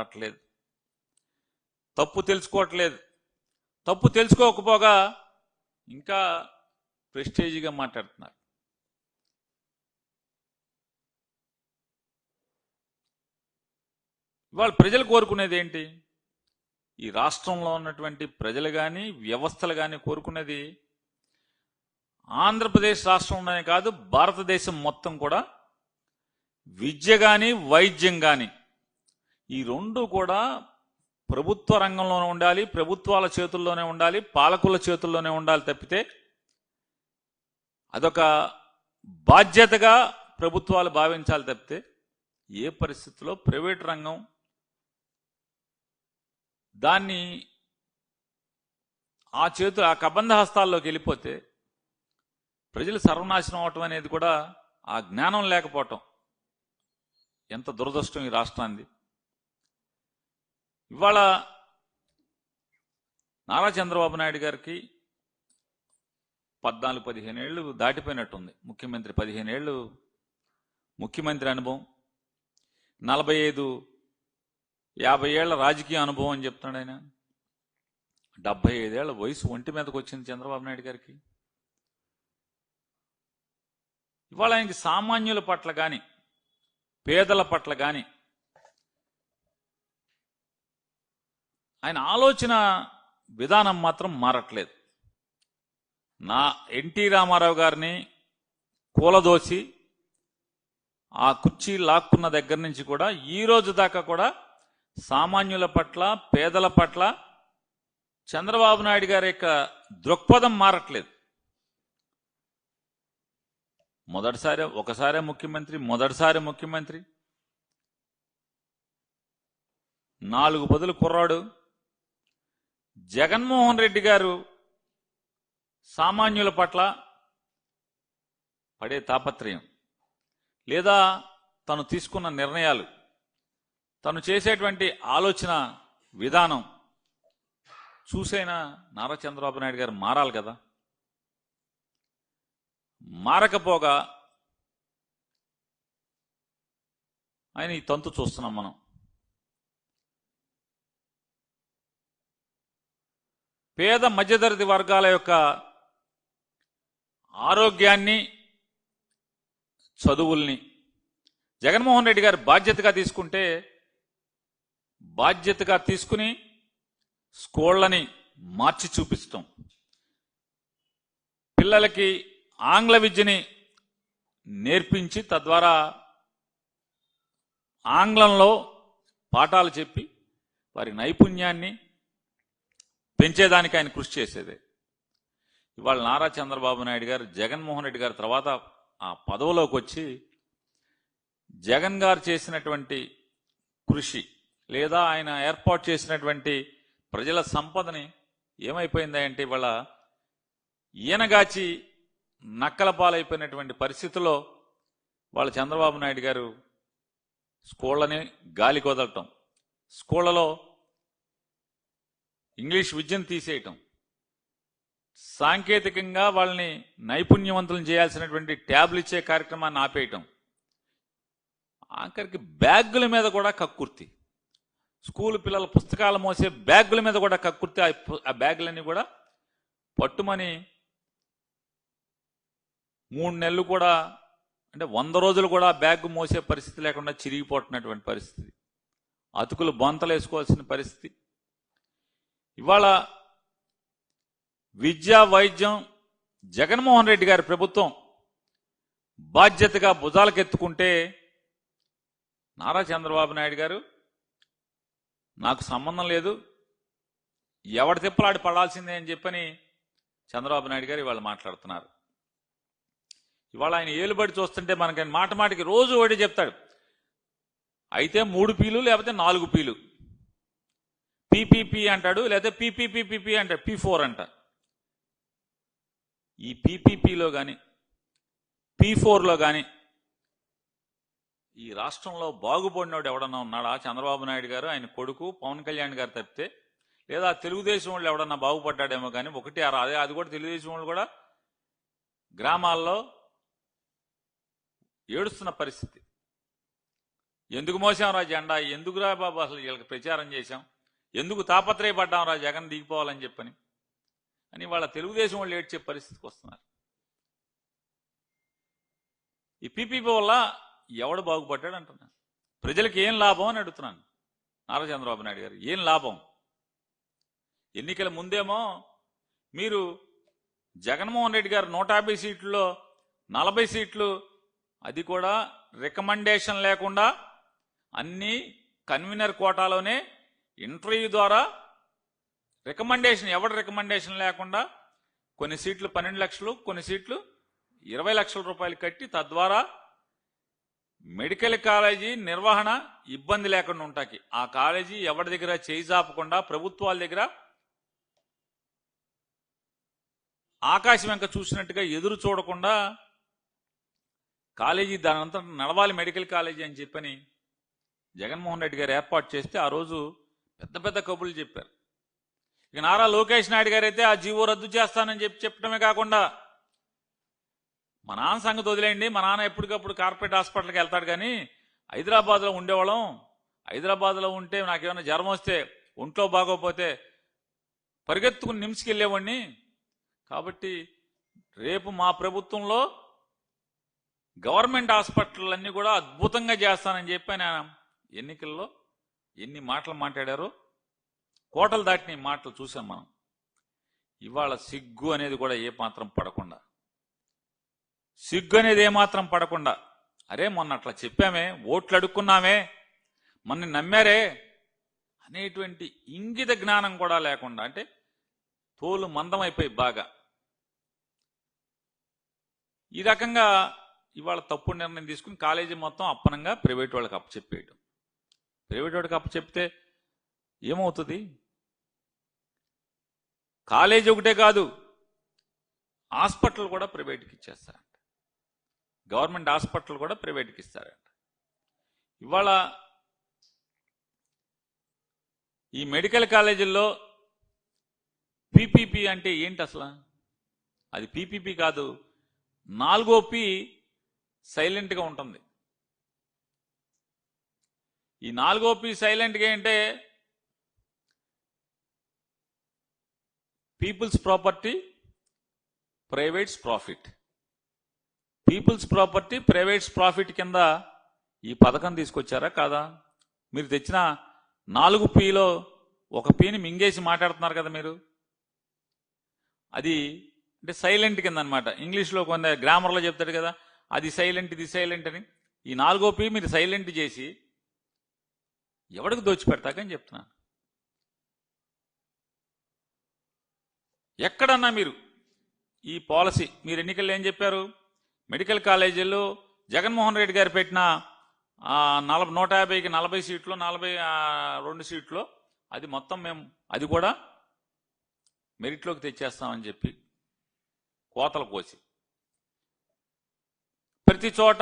మాట్లాడట్లేదు, తప్పు తెలుసుకోవట్లేదు. తప్పు తెలుసుకోకపోగా ఇంకా ప్రెస్టేజీగా మాట్లాడుతున్నారు. ఇవాళ ప్రజలు కోరుకునేది ఏంటి? ఈ రాష్ట్రంలో ఉన్నటువంటి ప్రజలు కానీ వ్యవస్థలు కానీ కోరుకునేది ఆంధ్రప్రదేశ్ రాష్ట్రంలోనే కాదు, భారతదేశం మొత్తం కూడా విద్య కానీ వైద్యం కానీ ఈ రెండు కూడా ప్రభుత్వ రంగంలోనే ఉండాలి, ప్రభుత్వాల చేతుల్లోనే ఉండాలి, పాలకుల చేతుల్లోనే ఉండాలి తప్పితే అదొక బాధ్యతగా ప్రభుత్వాలు భావించాలి తప్పితే ఏ పరిస్థితుల్లో ప్రైవేట్ రంగం దాన్ని ఆ కబంధ హస్తాల్లోకి వెళ్ళిపోతే ప్రజలు సర్వనాశనం అవటం అనేది కూడా ఆ జ్ఞానం లేకపోవటం ఎంత దురదృష్టం ఈ రాష్ట్రానికి. ఇవాళ నారా చంద్రబాబు నాయుడు గారికి 14-15 ఏళ్ళు దాటిపోయినట్టుంది. ముఖ్యమంత్రి 15 ఏళ్ళు ముఖ్యమంత్రి అనుభవం, 45-50 ఏళ్ల రాజకీయ అనుభవం అని చెప్తున్నాడు ఆయన. 75 ఏళ్ల వయసు ఒంటి మీదకి వచ్చింది చంద్రబాబు నాయుడు గారికి. ఇవాళ ఆయనకి సామాన్యుల పట్ల కానీ పేదల పట్ల కానీ ఆయన ఆలోచన విధానం మాత్రం మారట్లేదు. ఎన్టీ రామారావు గారిని కూలదోసి ఆ కుర్చీ లాక్కున్న దగ్గర నుంచి కూడా ఈ రోజు దాకా కూడా సామాన్యుల పట్ల పేదల పట్ల చంద్రబాబు నాయుడు గారి యొక్క దృక్పథం మారట్లేదు. ఒకసారి ముఖ్యమంత్రి 4 పదులు కుర్రాడు. జగన్మోహన్ రెడ్డి గారు సామాన్యుల పట్ల పడే తాపత్రయం లేదా తను తీసుకున్న నిర్ణయాలు, తను చేసేటువంటి ఆలోచన విధానం చూసైనా నారా చంద్రబాబు నాయుడు గారు మారాలి కదా. మారకపోగా ఆయన ఈ తంతు చూస్తున్నాం మనం. పేద మధ్యతరగతి వర్గాల యొక్క ఆరోగ్యాన్ని, చదువుల్ని జగన్మోహన్ రెడ్డి గారు బాధ్యతగా తీసుకుని స్కూళ్ళని మార్చి చూపిస్తాం, పిల్లలకి ఆంగ్ల విద్యని నేర్పించి తద్వారా ఆంగ్లంలో పాఠాలు చెప్పి వారి నైపుణ్యాన్ని పెంచేదానికి ఆయన కృషి చేసేదే. ఇవాళ నారా చంద్రబాబు నాయుడు గారు జగన్మోహన్ రెడ్డి గారి తర్వాత ఆ పదవిలోకి వచ్చి జగన్ గారు చేసినటువంటి కృషి లేదా ఆయన ఏర్పాటు చేసినటువంటి ప్రజల సంపదని ఏమైపోయిందంటే ఇవాళ ఈయనగాచి నక్కల పాలైపోయినటువంటి పరిస్థితుల్లో వాళ్ళ చంద్రబాబు నాయుడు గారు స్కూళ్ళని గాలి కొదలటం, స్కూళ్ళలో ఇంగ్లీష్ విద్యను తీసేయటం, సాంకేతికంగా వాళ్ళని నైపుణ్యవంతులను చేయాల్సినటువంటి ట్యాబ్లు ఇచ్చే కార్యక్రమాన్ని ఆపేయటం, ఆఖరికి బ్యాగుల మీద కూడా కక్కుర్తి, స్కూల్ పిల్లల పుస్తకాలు మోసే బ్యాగుల మీద కూడా కక్కుర్తి. ఆ బ్యాగులన్నీ కూడా పట్టుమని 3 నెలలు కూడా అంటే 100 రోజులు కూడా బ్యాగ్ మోసే పరిస్థితి లేకుండా చిరిగిపోతున్నటువంటి పరిస్థితి, అతుకులు బొంతలు వేసుకోవాల్సిన పరిస్థితి. ఇవాళ విద్యా వైద్యం జగన్మోహన్ రెడ్డి గారి ప్రభుత్వం బాధ్యతగా భుజాలకెత్తుకుంటే నారా చంద్రబాబు నాయుడు గారు నాకు సంబంధం లేదు, ఎవడి తిప్పలాడి పడాల్సిందే అని చెప్పని చంద్రబాబు నాయుడు గారు ఇవాళ మాట్లాడుతున్నారు. ఇవాళ ఆయన ఏలుబడి చూస్తుంటే మనకి మాటికి రోజు ఒకటి చెప్తాడు, అయితే 3 పీలు లేకపోతే 4 పీలు, పీపీపీ అంటాడు, లేకపోతే పీపీపీపీపీ అంటాడు, P4 అంట. ఈ పీపీపీలో కానీ P4లో కానీ ఈ రాష్ట్రంలో బాగుపడినోడు ఎవడన్నా ఉన్నాడా? చంద్రబాబు నాయుడు గారు, ఆయన కొడుకు పవన్ కళ్యాణ్ గారు తప్పితే, లేదా తెలుగుదేశం వాళ్ళు ఎవడన్నా బాగుపడ్డాడేమో కానీ ఒకటి అది కూడా తెలుగుదేశం వాళ్ళు కూడా గ్రామాల్లో ఏడుస్తున్న పరిస్థితి. ఎందుకు మోసాం రా జెండా, ఎందుకురా బాబు అసలు వీళ్ళకి ప్రచారం చేశాం, ఎందుకు తాపత్రయపడ్డాం రా జగన్ దిగిపోవాలని చెప్పని అని వాళ్ళ తెలుగుదేశం వాళ్ళు ఏడ్చే పరిస్థితికి వస్తున్నారు. ఈ పీపీపీ వల్ల ఎవడు బాగుపడ్డాడు అంటున్నా, ప్రజలకు ఏం లాభం అని అడుగుతున్నాను. నారా చంద్రబాబు నాయుడు గారు ఏం లాభం? ఎన్నికల ముందేమో మీరు జగన్మోహన్ రెడ్డి గారు 150 సీట్లలో 40 సీట్లు, అది కూడా రికమెండేషన్ లేకుండా అన్ని కన్వీనర్ కోటాలోనే ఇంటర్వ్యూ ద్వారా రికమెండేషన్, ఎవరి రికమెండేషన్ లేకుండా కొన్ని సీట్లు 12 లక్షలు, కొన్ని సీట్లు 20 లక్షల రూపాయలు కట్టి తద్వారా మెడికల్ కాలేజీ నిర్వహణ ఇబ్బంది లేకుండా ఉంటాకి ఆ కాలేజీ ఎవరి దగ్గర చేయి చాపకుండా ప్రభుత్వాల దగ్గర ఆకాశం వెంక చూసినట్టుగా ఎదురు చూడకుండా కాలేజీ దానంతా నడవాలి మెడికల్ కాలేజీ అని చెప్పని జగన్మోహన్ రెడ్డి గారు ఏర్పాటు చేస్తే ఆ రోజు పెద్ద పెద్ద కబుర్లు చెప్పారు. ఇక నారా లోకేష్ నాయుడు గారు అయితే ఆ జీవో రద్దు చేస్తానని చెప్పడమే కాకుండా, మా నాన్న సంగతి వదిలేయండి, మా నాన్న ఎప్పటికప్పుడు కార్పొరేట్ హాస్పిటల్కి వెళ్తాడు, కానీ హైదరాబాద్లో ఉండేవాళ్ళం, హైదరాబాద్లో ఉంటే నాకేమైనా జ్వరం వస్తే ఒంట్లో బాగోపోతే పరిగెత్తుకుని నిమ్స్కి వెళ్ళేవాడిని, కాబట్టి రేపు మా ప్రభుత్వంలో గవర్నమెంట్ హాస్పిటల్ అన్ని కూడా అద్భుతంగా చేస్తానని చెప్పి ఆయన ఎన్నికల్లో ఎన్ని మాటలు మాట్లాడారో, కోటలు దాటిన మాటలు చూసాం మనం. ఇవాళ సిగ్గు అనేది కూడా ఏమాత్రం పడకుండా, సిగ్గు అనేది ఏమాత్రం పడకుండా, అరే మొన్న అట్లా చెప్పామే, ఓట్లు అడుక్కున్నామే, మొన్న నమ్మారే అనేటువంటి ఇంగిత జ్ఞానం కూడా లేకుండా, అంటే తోలు మందమైపోయి బాగా ఈ రకంగా ఇవాళ తప్పుడు నిర్ణయం తీసుకుని కాలేజీ మొత్తం అప్పనంగా ప్రైవేట్ వాళ్ళకి అప్పచెప్పేయటం. ప్రైవేట్ వాడికి అప్పచెప్తే ఏమవుతుంది? కాలేజీ ఒకటే కాదు, హాస్పిటల్ కూడా ప్రైవేట్కి ఇచ్చేస్తారంట, గవర్నమెంట్ హాస్పిటల్ కూడా ప్రైవేట్కి ఇస్తారంట. ఇవాళ ఈ మెడికల్ కాలేజీల్లో పీపీపీ అంటే ఏంటి అసలు? అది పీపీపీ కాదు, 4వ పి సైలెంట్గా ఉంటుంది. ఈ 4వ పి సైలెంట్గా అంటే people's property, private's profit. People's property, private's profit కింద ఈ పథకం తీసుకొచ్చారా కాదా? మీరు తెచ్చిన 4 పిలో 1 పిని మింగేసి మాట్లాడుతున్నారు కదా మీరు. అది అంటే సైలెంట్ కింద అనమాట. ఇంగ్లీష్లో కొంత గ్రామర్లో చెప్తాడు కదా, అది సైలెంట్ ఇది సైలెంట్ అని. ఈ 4వ పి మీరు సైలెంట్ చేసి ఎవడికి దోచిపెడతాకని చెప్తున్నాను. ఎక్కడన్నా మీరు ఈ పాలసీ, మీరు ఎన్నికల్లో ఏం చెప్పారు? మెడికల్ కాలేజీల్లో జగన్మోహన్ రెడ్డి గారు పెట్టిన 150కి 40 సీట్లు, 42 సీట్లు, అది మొత్తం మేము అది కూడా మెరిట్లోకి తెచ్చేస్తామని చెప్పి కోతలు కోసి ప్రతి చోట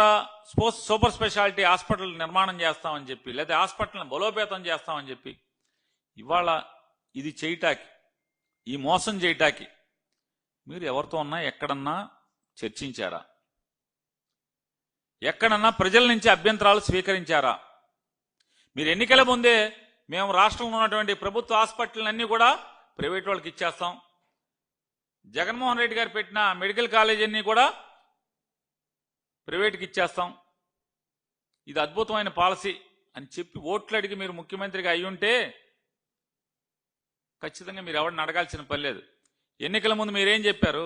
సూపర్ స్పెషాలిటీ హాస్పిటల్ నిర్మాణం చేస్తామని చెప్పి, లేదా హాస్పిటల్ని బలోపేతం చేస్తామని చెప్పి, ఇవాళ ఇది చేయటాకి, ఈ మోసం చేయటాకి మీరు ఎవరితో ఉన్నా ఎక్కడన్నా చర్చించారా? ఎక్కడన్నా ప్రజల నుంచి అభ్యంతరాలు స్వీకరించారా? మీరు ఎన్నికల ముందే మేము రాష్ట్రంలో ఉన్నటువంటి ప్రభుత్వ హాస్పిటల్ కూడా ప్రైవేట్ వాళ్ళకి ఇచ్చేస్తాం, జగన్మోహన్ రెడ్డి గారు పెట్టిన మెడికల్ కాలేజ్ అన్ని కూడా ప్రైవేట్కి ఇచ్చేస్తాం, ఇది అద్భుతమైన పాలసీ అని చెప్పి ఓట్లు అడిగి మీరు ముఖ్యమంత్రిగా అయ్యుంటే ఖచ్చితంగా మీరు ఎవరిని అడగాల్సిన పని లేదు. ఎన్నికల ముందు మీరేం చెప్పారు?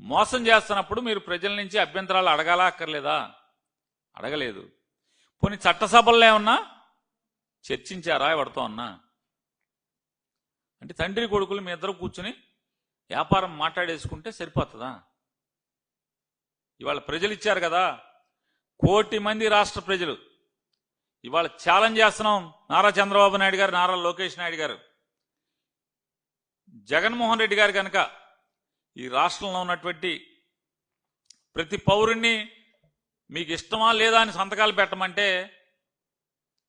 మోసం చేస్తున్నప్పుడు మీరు ప్రజల నుంచి అభ్యంతరాలు అడగాలా అక్కర్లేదా? అడగలేదు. పోనీ చట్టసభల్లో ఏమన్నా చర్చించారా ఎవరితో అన్నా? అంటే తండ్రి కొడుకులు మీ ఇద్దరు కూర్చుని వ్యాపారం మాట్లాడేసుకుంటే సరిపోతుందా? ఇవాళ ప్రజలు ఇచ్చారు కదా, 1 కోటి మంది రాష్ట్ర ప్రజలు ఇవాళ ఛాలెంజ్ చేస్తున్నాం. నారా చంద్రబాబు నాయుడు గారు, నారా లోకేష్ నాయుడు గారు, జగన్మోహన్ రెడ్డి గారు కనుక ఈ రాష్ట్రంలో ఉన్నటువంటి ప్రతి పౌరుణ్ణి మీకు ఇష్టమా లేదా అని సంతకాలు పెట్టమంటే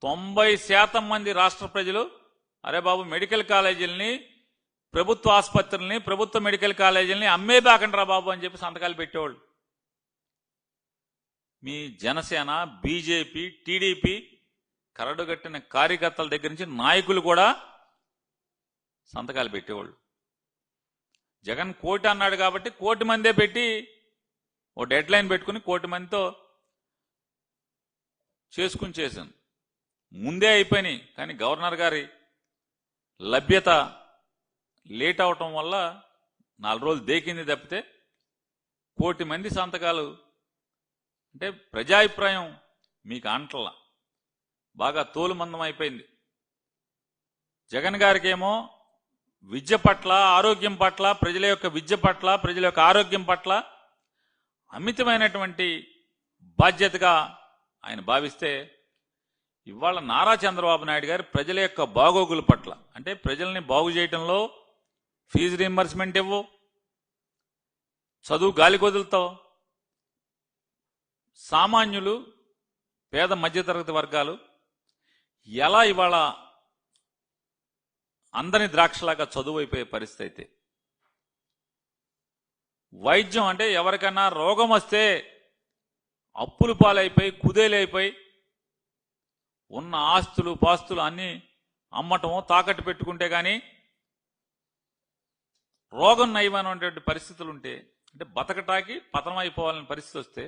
90% మంది రాష్ట్ర ప్రజలు అరే బాబు మెడికల్ కాలేజీలని, ప్రభుత్వ ఆసుపత్రుల్ని, ప్రభుత్వ మెడికల్ కాలేజీలని అమ్మేబాకండ్రా బాబు అని చెప్పి సంతకాలు పెట్టేవాళ్ళు. మీ జనసేన, బీజేపీ, టీడీపీ కరడుగట్టిన కార్యకర్తల దగ్గర నుంచి నాయకులు కూడా సంతకాలు పెట్టేవాళ్ళు. జగన్ 1 కోటి అన్నాడు కాబట్టి 1 కోటి మందే పెట్టి ఓ డెడ్ లైన్ పెట్టుకుని 1 కోటి మందితో చేశాను. ముందే అయిపోయినాయి. కానీ గవర్నర్ గారి లభ్యత లేట్ అవటం వల్ల 4 రోజులు దేకింది తప్పితే 1 కోటి మంది సంతకాలు అంటే ప్రజాభిప్రాయం మీకు అంటలా బాగా తోలుమందం అయిపోయింది. జగన్ గారికేమో విద్య పట్ల, ఆరోగ్యం పట్ల, ప్రజల యొక్క విద్య పట్ల, ప్రజల యొక్క ఆరోగ్యం పట్ల అమితమైనటువంటి బాధ్యతగా ఆయన భావిస్తే, ఇవాళ నారా చంద్రబాబు నాయుడు గారు ప్రజల యొక్క బాగోగుల పట్ల అంటే ప్రజల్ని బాగు చేయటంలో ఫీజు రీయింబర్స్మెంట్ ఇవ్వు, చదువు గాలికొదులతో సామాన్యులు, పేద మధ్యతరగతి వర్గాలు ఎలా ఇవాళ అందరి ద్రాక్షలాగా చదువు అయిపోయే పరిస్థితి అయితే, వైద్యం అంటే ఎవరికైనా రోగం వస్తే అప్పులు పాలైపోయి కుదేలైపోయి ఉన్న ఆస్తులు పాస్తులు అన్నీ అమ్మటం, తాకట్టు పెట్టుకుంటే కానీ రోగం నయమైనటువంటి పరిస్థితులు ఉంటే, అంటే బతకటాకి పతనం అయిపోవాలని పరిస్థితి వస్తే,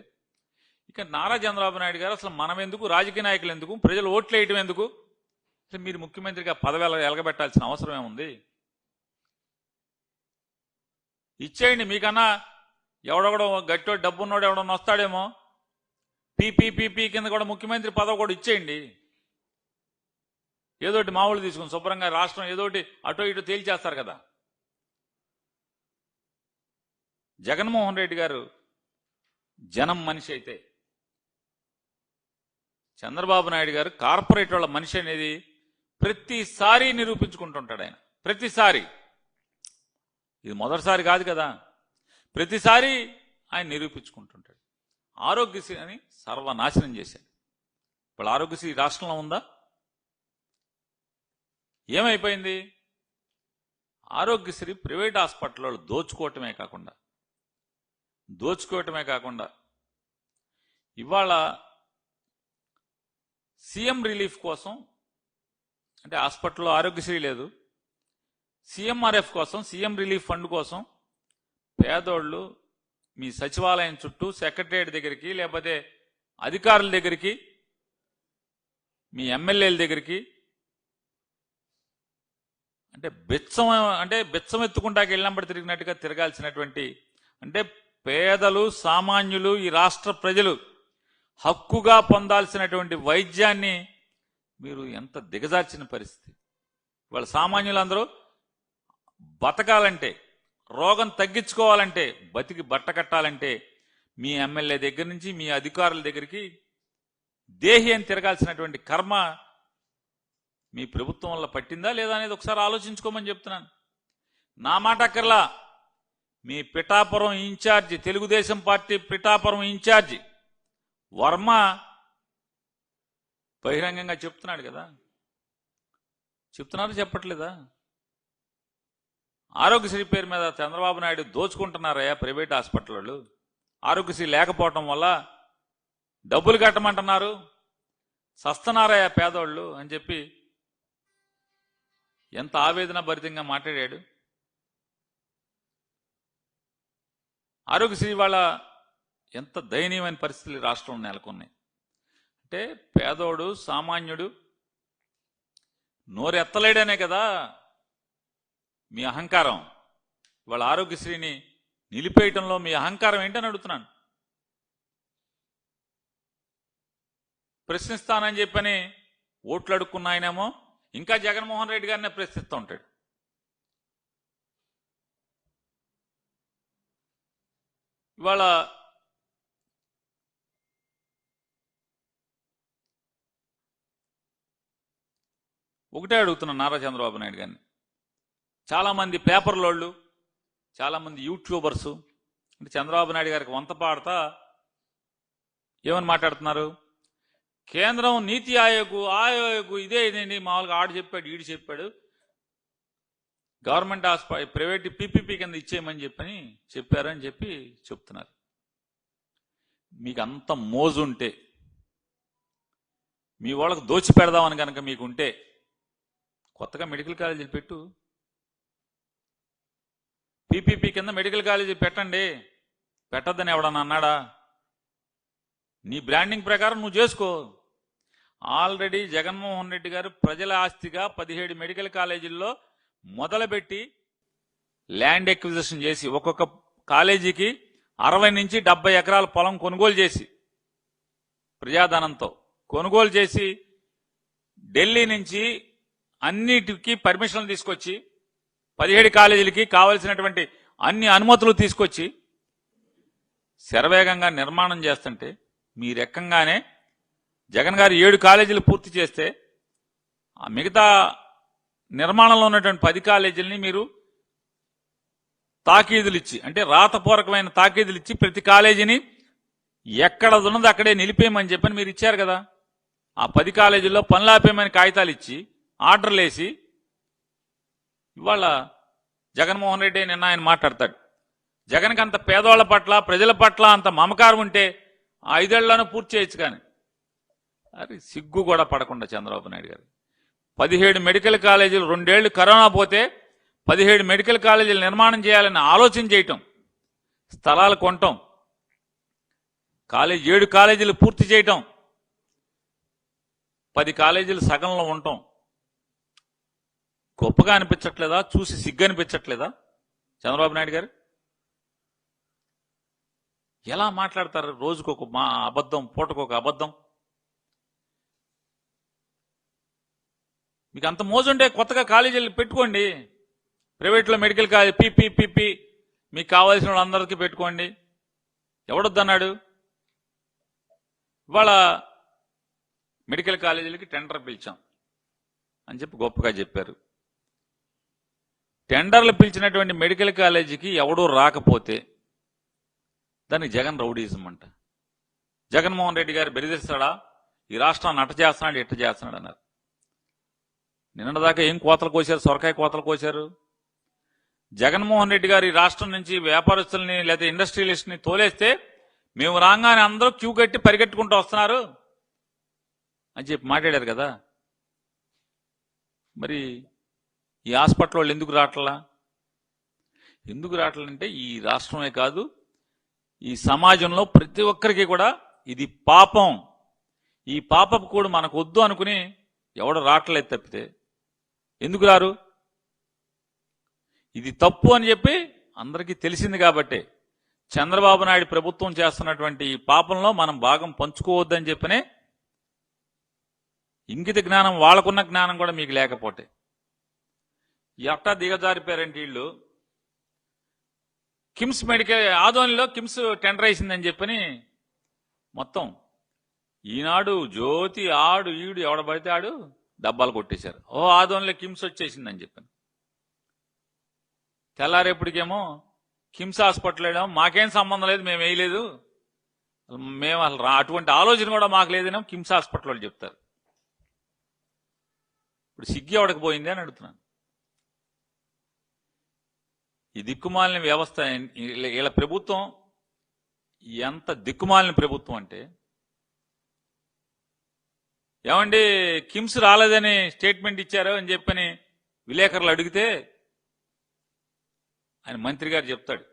ఇక నారా చంద్రబాబు నాయుడు గారు అసలు మనం ఎందుకు, రాజకీయ నాయకులు ఎందుకు, ప్రజలు ఓట్లు వేయటం ఎందుకు, అసలు మీరు ముఖ్యమంత్రిగా పదవి ఎలగబెట్టాల్సిన అవసరం ఏముంది? ఇచ్చేయండి. మీకన్నా ఎవడొకడో గట్టో డబ్బున్నోడు ఎవడన్నా వస్తాడేమో, పీపీ కింద కూడా ముఖ్యమంత్రి పదవి కూడా ఇచ్చేయండి. ఏదోటి మామూలు తీసుకుని శుభ్రంగా రాష్ట్రం ఏదోటి అటో ఇటో తేల్చేస్తారు కదా. జగన్మోహన్ రెడ్డి గారు జనం మనిషి అయితే, చంద్రబాబు నాయుడు గారు కార్పొరేట్ వాళ్ళ మనిషి అనేది ప్రతిసారి నిరూపించుకుంటుంటాడు ఆయన. ప్రతిసారి, ఇది మొదటిసారి కాదు కదా, ప్రతిసారి ఆయన నిరూపించుకుంటుంటాడు. ఆరోగ్యశ్రీ అని సర్వనాశనం చేశాడు. ఇప్పుడు ఆరోగ్యశ్రీ రాష్ట్రంలో ఉందా? ఏమైపోయింది? ఆరోగ్యశ్రీ ప్రైవేట్ హాస్పిటల్లో దోచుకోవటమే కాకుండా ఇవాళ సీఎం రిలీఫ్ కోసం, అంటే హాస్పిటల్లో ఆరోగ్యశ్రీ లేదు, సీఎంఆర్ఎఫ్ కోసం, సీఎం రిలీఫ్ ఫండ్ కోసం పేదోళ్ళు మీ సచివాలయం చుట్టూ సెక్రటరియట్ దగ్గరికి, లేకపోతే అధికారుల దగ్గరికి, మీ ఎమ్మెల్యేల దగ్గరికి అంటే బెచ్చం ఎత్తుకుంటాకి వెళ్ళినప్పుడు తిరిగినట్టుగా తిరగాల్సినటువంటి, అంటే పేదలు, సామాన్యులు, ఈ రాష్ట్ర ప్రజలు హక్కుగా పొందాల్సినటువంటి వైద్యాన్ని మీరు ఎంత దిగజార్చిన పరిస్థితి. వాళ్ళ సామాన్యులందరూ బతకాలంటే, రోగం తగ్గించుకోవాలంటే, బతికి బట్ట కట్టాలంటే మీ ఎమ్మెల్యే దగ్గర నుంచి మీ అధికారుల దగ్గరికి దేహి అని తిరగాల్సినటువంటి కర్మ మీ ప్రభుత్వం వల్ల పట్టిందా లేదా అనేది ఒకసారి ఆలోచించుకోమని చెప్తున్నాను. నా మాట అక్కర్లా, మీ Pithapuram incharge, Telugu Desam party Pithapuram incharge Varma బహిరంగంగా చెప్తున్నాడు కదా. చెప్తున్నారా చెప్పట్లేదా? ఆరోగ్యశ్రీ పేరు మీద చంద్రబాబు నాయుడు దోచుకుంటున్నారయ్యా ప్రైవేట్ హాస్పిటల్ వాళ్ళు. ఆరోగ్యశ్రీ లేకపోవటం వల్ల డబ్బులు కట్టమంటున్నారు, సస్తనారయ్యా పేదోళ్ళు అని చెప్పి ఎంత ఆవేదన భరితంగా మాట్లాడాడు. ఆరోగ్యశ్రీ వాళ్ళ ఎంత దయనీయమైన పరిస్థితులు రాష్ట్రంలో నెలకొన్నాయి. అంటే పేదోడు, సామాన్యుడు నోరెత్తలేడనే కదా మీ అహంకారం. వాళ్ళ ఆరోగ్యశ్రీని నిలిపేయటంలో మీ అహంకారం ఏంటని అడుగుతున్నాను. ప్రశ్నిస్తానని చెప్పని ఓట్లు అడుక్కున్న ఆయనేమో ఇంకా జగన్మోహన్ రెడ్డి గారినే ప్రశ్నిస్తూ ఉంటాడు. ఇవాళ ఒకటే అడుగుతున్నా నారా చంద్రబాబు నాయుడు గారిని. చాలామంది పేపర్లోళ్ళు, చాలామంది యూట్యూబర్స్ అంటే చంద్రబాబు నాయుడు గారికి వంత పాడతా ఏమని మాట్లాడుతున్నారు? కేంద్రం నీతి ఆయోగ్ ఇదే ఇదేంటి, మామూలుగా ఆడు చెప్పాడు, ఈడు చెప్పాడు, గవర్నమెంట్ ప్రైవేట్ పీపీపీ కింద ఇచ్చేయమని చెప్పారని చెప్పి చెప్తున్నారు. మీకు అంత మోజుంటే, మీ వాళ్ళకు దోచి పెడదామని కనుక మీకుంటే కొత్తగా మెడికల్ కాలేజీలు పెట్టు. పీపీపీ కింద మెడికల్ కాలేజీ పెట్టండి. పెట్టద్దని ఎవడన్నా అన్నాడా? నీ బ్రాండింగ్ ప్రకారం నువ్వు చేసుకో. ఆల్రెడీ జగన్మోహన్ రెడ్డి గారు ప్రజల ఆస్తిగా 17 మెడికల్ కాలేజీల్లో మొదలుపెట్టి ల్యాండ్ ఎక్విజిషన్ చేసి ఒక్కొక్క కాలేజీకి 60 నుంచి 70 ఎకరాల పొలం కొనుగోలు చేసి ప్రజాధనంతో కొనుగోలు చేసి ఢిల్లీ నుంచి అన్నిటికీ పర్మిషన్లు తీసుకొచ్చి 17 కాలేజీలకి కావలసినటువంటి అన్ని అనుమతులు తీసుకొచ్చి శరవేగంగా నిర్మాణం చేస్తుంటే మీ రెక్కంగానే జగన్ గారు 7 కాలేజీలు పూర్తి చేస్తే ఆ మిగతా నిర్మాణంలో ఉన్నటువంటి 10 కాలేజీలని మీరు తాకీదులు ఇచ్చి, అంటే రాతపూర్వకమైన తాకీదులు ఇచ్చి ప్రతి కాలేజీని ఎక్కడ ఉన్నది అక్కడే నిలిపేయమని చెప్పని మీరు ఇచ్చారు కదా. ఆ 10 కాలేజీల్లో పనులు ఆపేయమని కాగితాలు ఇచ్చి ఆర్డర్లు వేసి ఇవాళ జగన్మోహన్ రెడ్డి నిన్న ఆయన మాట్లాడతాడు. జగన్కి అంత పేదవాళ్ల పట్ల ప్రజల పట్ల అంత మమకారం ఉంటే 5 ఏళ్లను పూర్తి చేయొచ్చు. కానీ అది సిగ్గు కూడా పడకుండా చంద్రబాబు నాయుడు గారు 17 మెడికల్ కాలేజీలు 2 ఏళ్లు కరోనా పోతే 17 మెడికల్ కాలేజీలు నిర్మాణం చేయాలని ఆలోచన చేయటం, స్థలాలు కొనటం, 7 కాలేజీలు పూర్తి చేయటం, 10 కాలేజీలు సగంలో ఉండటం గొప్పగా అనిపించట్లేదా? చూసి సిగ్గు అనిపించట్లేదా చంద్రబాబు నాయుడు గారు? ఎలా మాట్లాడతారు? రోజుకొక అబద్ధం, పూటకొక అబద్ధం. మీకు అంత మోజుంటే కొత్తగా కాలేజీలు పెట్టుకోండి. ప్రైవేట్లో మెడికల్ కాలేజ్ పీపీ మీకు కావాల్సిన వాళ్ళందరికీ పెట్టుకోండి. ఎవడొద్దన్నాడు? ఇవాళ మెడికల్ కాలేజీలకి టెండర్ పిలిచాం అని చెప్పి గొప్పగా చెప్పారు. టెండర్లు పిలిచినటువంటి మెడికల్ కాలేజీకి ఎవడూ రాకపోతే దానికి జగన్ రౌడీజం అంట. జగన్మోహన్ రెడ్డి గారు బెదిరిస్తాడా? ఈ రాష్ట్రాన్ని అట్ట చేస్తున్నాడు, ఇట్ట చేస్తున్నాడు అన్నారు. నిన్నటిదాకా ఏం కోతలు కోశారు? సొరకాయ కోతలు కోశారు. జగన్మోహన్ రెడ్డి గారు ఈ రాష్ట్రం నుంచి వ్యాపారస్తుల్ని లేదా ఇండస్ట్రియలిస్ట్ని తోలేస్తే మేము రాగానే అందరూ క్యూ కట్టి పరిగెట్టుకుంటూ వస్తున్నారు అని చెప్పి మాట్లాడారు కదా. మరి ఈ హాస్పిటల్ వాళ్ళు ఎందుకు రావట్లా? ఎందుకు రావట్లంటే ఈ రాష్ట్రమే కాదు, ఈ సమాజంలో ప్రతి ఒక్కరికి కూడా ఇది పాపం. ఈ పాపపు కూడా మనకు వద్దు అనుకుని ఎవడు రావట్లేదు తప్పితే ఎందుకు రారు? ఇది తప్పు అని చెప్పి అందరికీ తెలిసింది కాబట్టి చంద్రబాబు నాయుడు ప్రభుత్వం చేస్తున్నటువంటి ఈ పాపంలో మనం భాగం పంచుకోవద్దని చెప్పనే ఇంగిత జ్ఞానం, వాళ్ళకున్న జ్ఞానం కూడా మీకు లేకపోతే ఎట్టా దిగజారిపోయారంటే వీళ్ళు. కిమ్స్ మెడికల్ ఆదోనిలో కిమ్స్ టెండర్ వేసిందని చెప్పని మొత్తం ఈనాడు, జ్యోతి, ఆడు ఈడు ఎవడ పడితే ఆడు డబ్బాలు కొట్టేశారు. ఆదోనిలో కిమ్స్ వచ్చేసిందని చెప్పని. తెల్లారేపటికేమో కిమ్స్ హాస్పిటల్ వేయడం మాకేం సంబంధం లేదు, మేము వేయలేదు, మేము అసలు అటువంటి ఆలోచన కూడా మాకు లేదనే కిమ్స్ హాస్పిటల్ వాళ్ళు చెప్తారు. ఇప్పుడు సిగ్గి ఎవడకు పోయింది అని అడుగుతున్నాను. ఈ దిక్కుమాలిన వ్యవస్థ, వీళ్ళ ప్రభుత్వం ఎంత దిక్కుమాలిన ప్రభుత్వం అంటే, ఏమండి కిమ్స్ రాలేదని స్టేట్మెంట్ ఇచ్చారు అని చెప్పని విలేకరులు అడిగితే ఆయన మంత్రి గారు చెప్తాడు,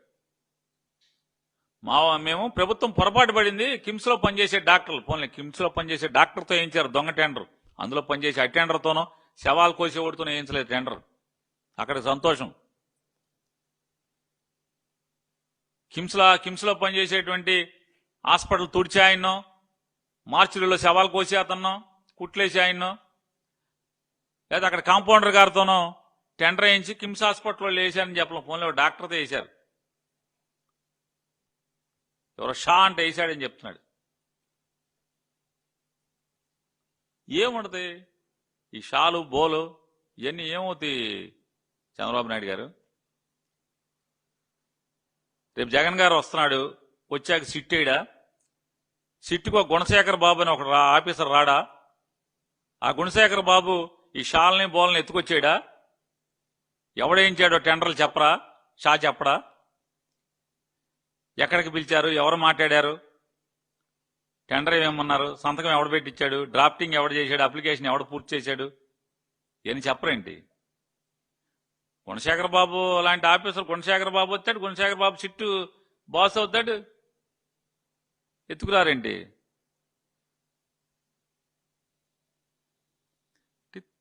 మేము ప్రభుత్వం పొరపాటు పడింది, కిమ్స్ లో పనిచేసే డాక్టర్లు, పోన్లే కిమ్స్ లో పనిచేసే డాక్టర్తో వేయించారు దొంగ టెండర్, అందులో పనిచేసే అటెండర్తోనో శవాలు కోసేవాడితోనో వేయించలేదు టెండర్, అక్కడ సంతోషం. కిమ్స్ లో పనిచేసేటువంటి హాస్పిటల్ తుడిచి ఆయన్నో, మార్చిలో శవాలు కోసి అతన్నో, కుట్లేసి ఆయన్నో, లేదా అక్కడ కాంపౌండర్ గారితోనో టెండర్ వేయించి కిమ్స్ హాస్పిటల్లో వేశారని చెప్పలేం. ఫోన్లో డాక్టర్తో వేశారు, ఎవరో షా అంటే వేశాడని చెప్తున్నాడు. ఏముంటది ఈ షాలు బోలు ఇవన్నీ ఏమవుతాయి చంద్రబాబు నాయుడు గారు? రేపు జగన్ గారు వస్తున్నాడు, వచ్చాక సిట్ వేయడా? సిట్టుకు ఒక గుణశేఖర్ బాబు అని ఒక ఆఫీసర్ రాడా? ఆ గుణశేఖర్ బాబు ఈ షాల్ని బోల్ని ఎత్తుకొచ్చాడా? ఎవడేయించాడో టెండర్లు చెప్పరా? షా చెప్పడా? ఎక్కడికి పిలిచారు? ఎవరు మాట్లాడారు? టెండర్ ఏమన్నారు, సంతకం ఎవడు పెట్టించాడు, డ్రాఫ్టింగ్ ఎవడు చేశాడు, అప్లికేషన్ ఎవడు పూర్తి చేశాడు, ఇవన్నీ చెప్పరేంటి? గుణశేఖర్ బాబు లాంటి ఆఫీసర్ గుణశేఖర్ బాబు వస్తాడు, గుణశేఖర్ బాబు చిట్టు బాస్ అవుతాడు, ఎత్తుకురారేంటి?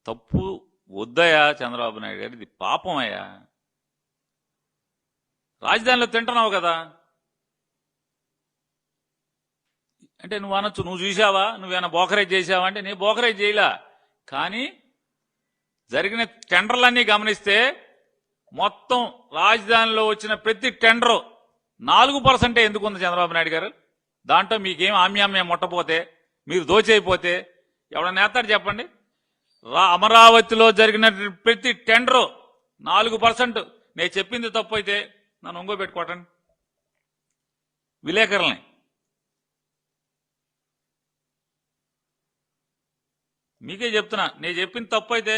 తప్పు వద్దయా చంద్రబాబు నాయుడు గారు, ఇది పాపం అయ్యా. రాజధానిలో తింటున్నావు కదా అంటే నువ్వు అనొచ్చు, నువ్వు చూసావా, నువ్వేమైనా బోకరేజ్ చేసావా అంటే నేను బోకరేజ్ చేయలా. కానీ జరిగిన టెండర్లన్నీ గమనిస్తే మొత్తం రాజధానిలో వచ్చిన ప్రతి టెండరు 4% ఎందుకు ఉంది చంద్రబాబు నాయుడు గారు? దాంట్లో మీకేం ఆమ్యామ్యం ముట్టపోతే, మీరు దోచైపోతే ఎవడన్నా నేస్తాడు చెప్పండి? అమరావతిలో జరిగిన ప్రతి టెండరు 4%. నేను చెప్పింది తప్పు అయితే నన్ను ఒంగోబెట్టుకోవటండి విలేకరుల్ని. మీకే చెప్తున్నా, నేను చెప్పింది తప్పు అయితే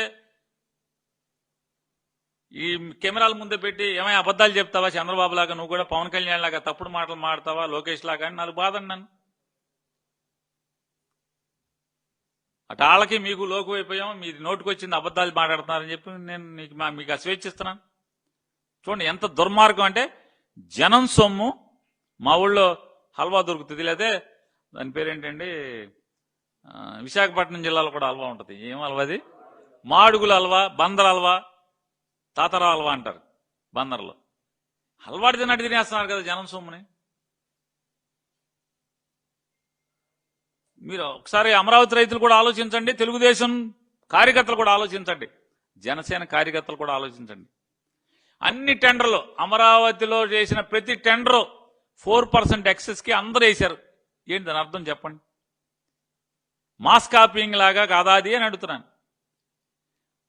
ఈ కెమెరాల ముందే పెట్టి ఏమైనా అబద్ధాలు చెప్తావా చంద్రబాబు లాగా, నువ్వు కూడా పవన్ కళ్యాణ్ లాగా తప్పుడు మాటలు మాడతావా, లోకేష్ లాగా అని నాకు బాధండి. నన్ను అటు వాళ్ళకి మీకు లోకు అయిపోయాం, మీ నోటికి వచ్చింది అబద్ధాలు మాట్లాడుతున్నారని చెప్పి నేను మీకు స్వేచ్ఛిస్తున్నాను. చూడండి ఎంత దుర్మార్గం అంటే, జనం సొమ్ము. మా ఊళ్ళో హల్వా దొరుకుతుంది, లేదా దాని పేరేంటండి, విశాఖపట్నం జిల్లాలో కూడా హల్వా ఉంటుంది. ఏం హల్వా అది? మాడుగుల హల్వా, బందర్ హల్వా, తాతరా హల్వా అంటారు బందర్లో. హల్వాడి తిన్నట్టు తినేస్తున్నారు కదా జనం సొమ్ముని. మీరు ఒకసారి అమరావతి రైతులు కూడా ఆలోచించండి, తెలుగుదేశం కార్యకర్తలు కూడా ఆలోచించండి, జనసేన కార్యకర్తలు కూడా ఆలోచించండి. అన్ని టెండర్లు అమరావతిలో చేసిన ప్రతి టెండరు 4% ఎక్సెస్ కి అందరూ వేశారు. ఏంటి దాని అర్థం చెప్పండి? మాస్ కాపీయింగ్ లాగా కాదా అది అని అడుగుతున్నాను.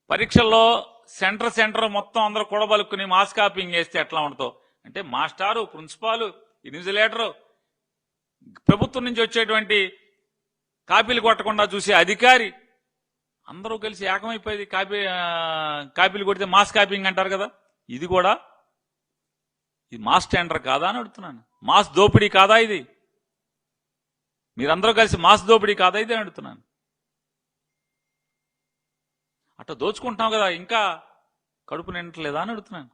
పరీక్షల్లో సెంటర్ మొత్తం అందరూ కూడబలుక్కుని మాస్ కాపీయింగ్ చేస్తే ఎట్లా ఉంటుందో అంటే, మాస్టారు, ప్రిన్సిపాలు, ఇన్విజిలేటరు, ప్రభుత్వం నుంచి వచ్చేటువంటి కాపీలు కొట్టకుండా చూసే అధికారి అందరూ కలిసి ఏకమైపోయేది. కాపీలు కొడితే మాస్ కాపీయింగ్ అంటారు కదా, ఇది కూడా ఇది మాస్ టెండర్ కాదా అని అడుగుతున్నాను. మాస్ దోపిడీ కాదా ఇది? మీరందరూ కలిసి మాస్ దోపిడీ కాదా ఇది అని అడుగుతున్నాను. అట్లా దోచుకుంటున్నాం కదా, ఇంకా కడుపు నిండట్లేదా అని అడుగుతున్నాను.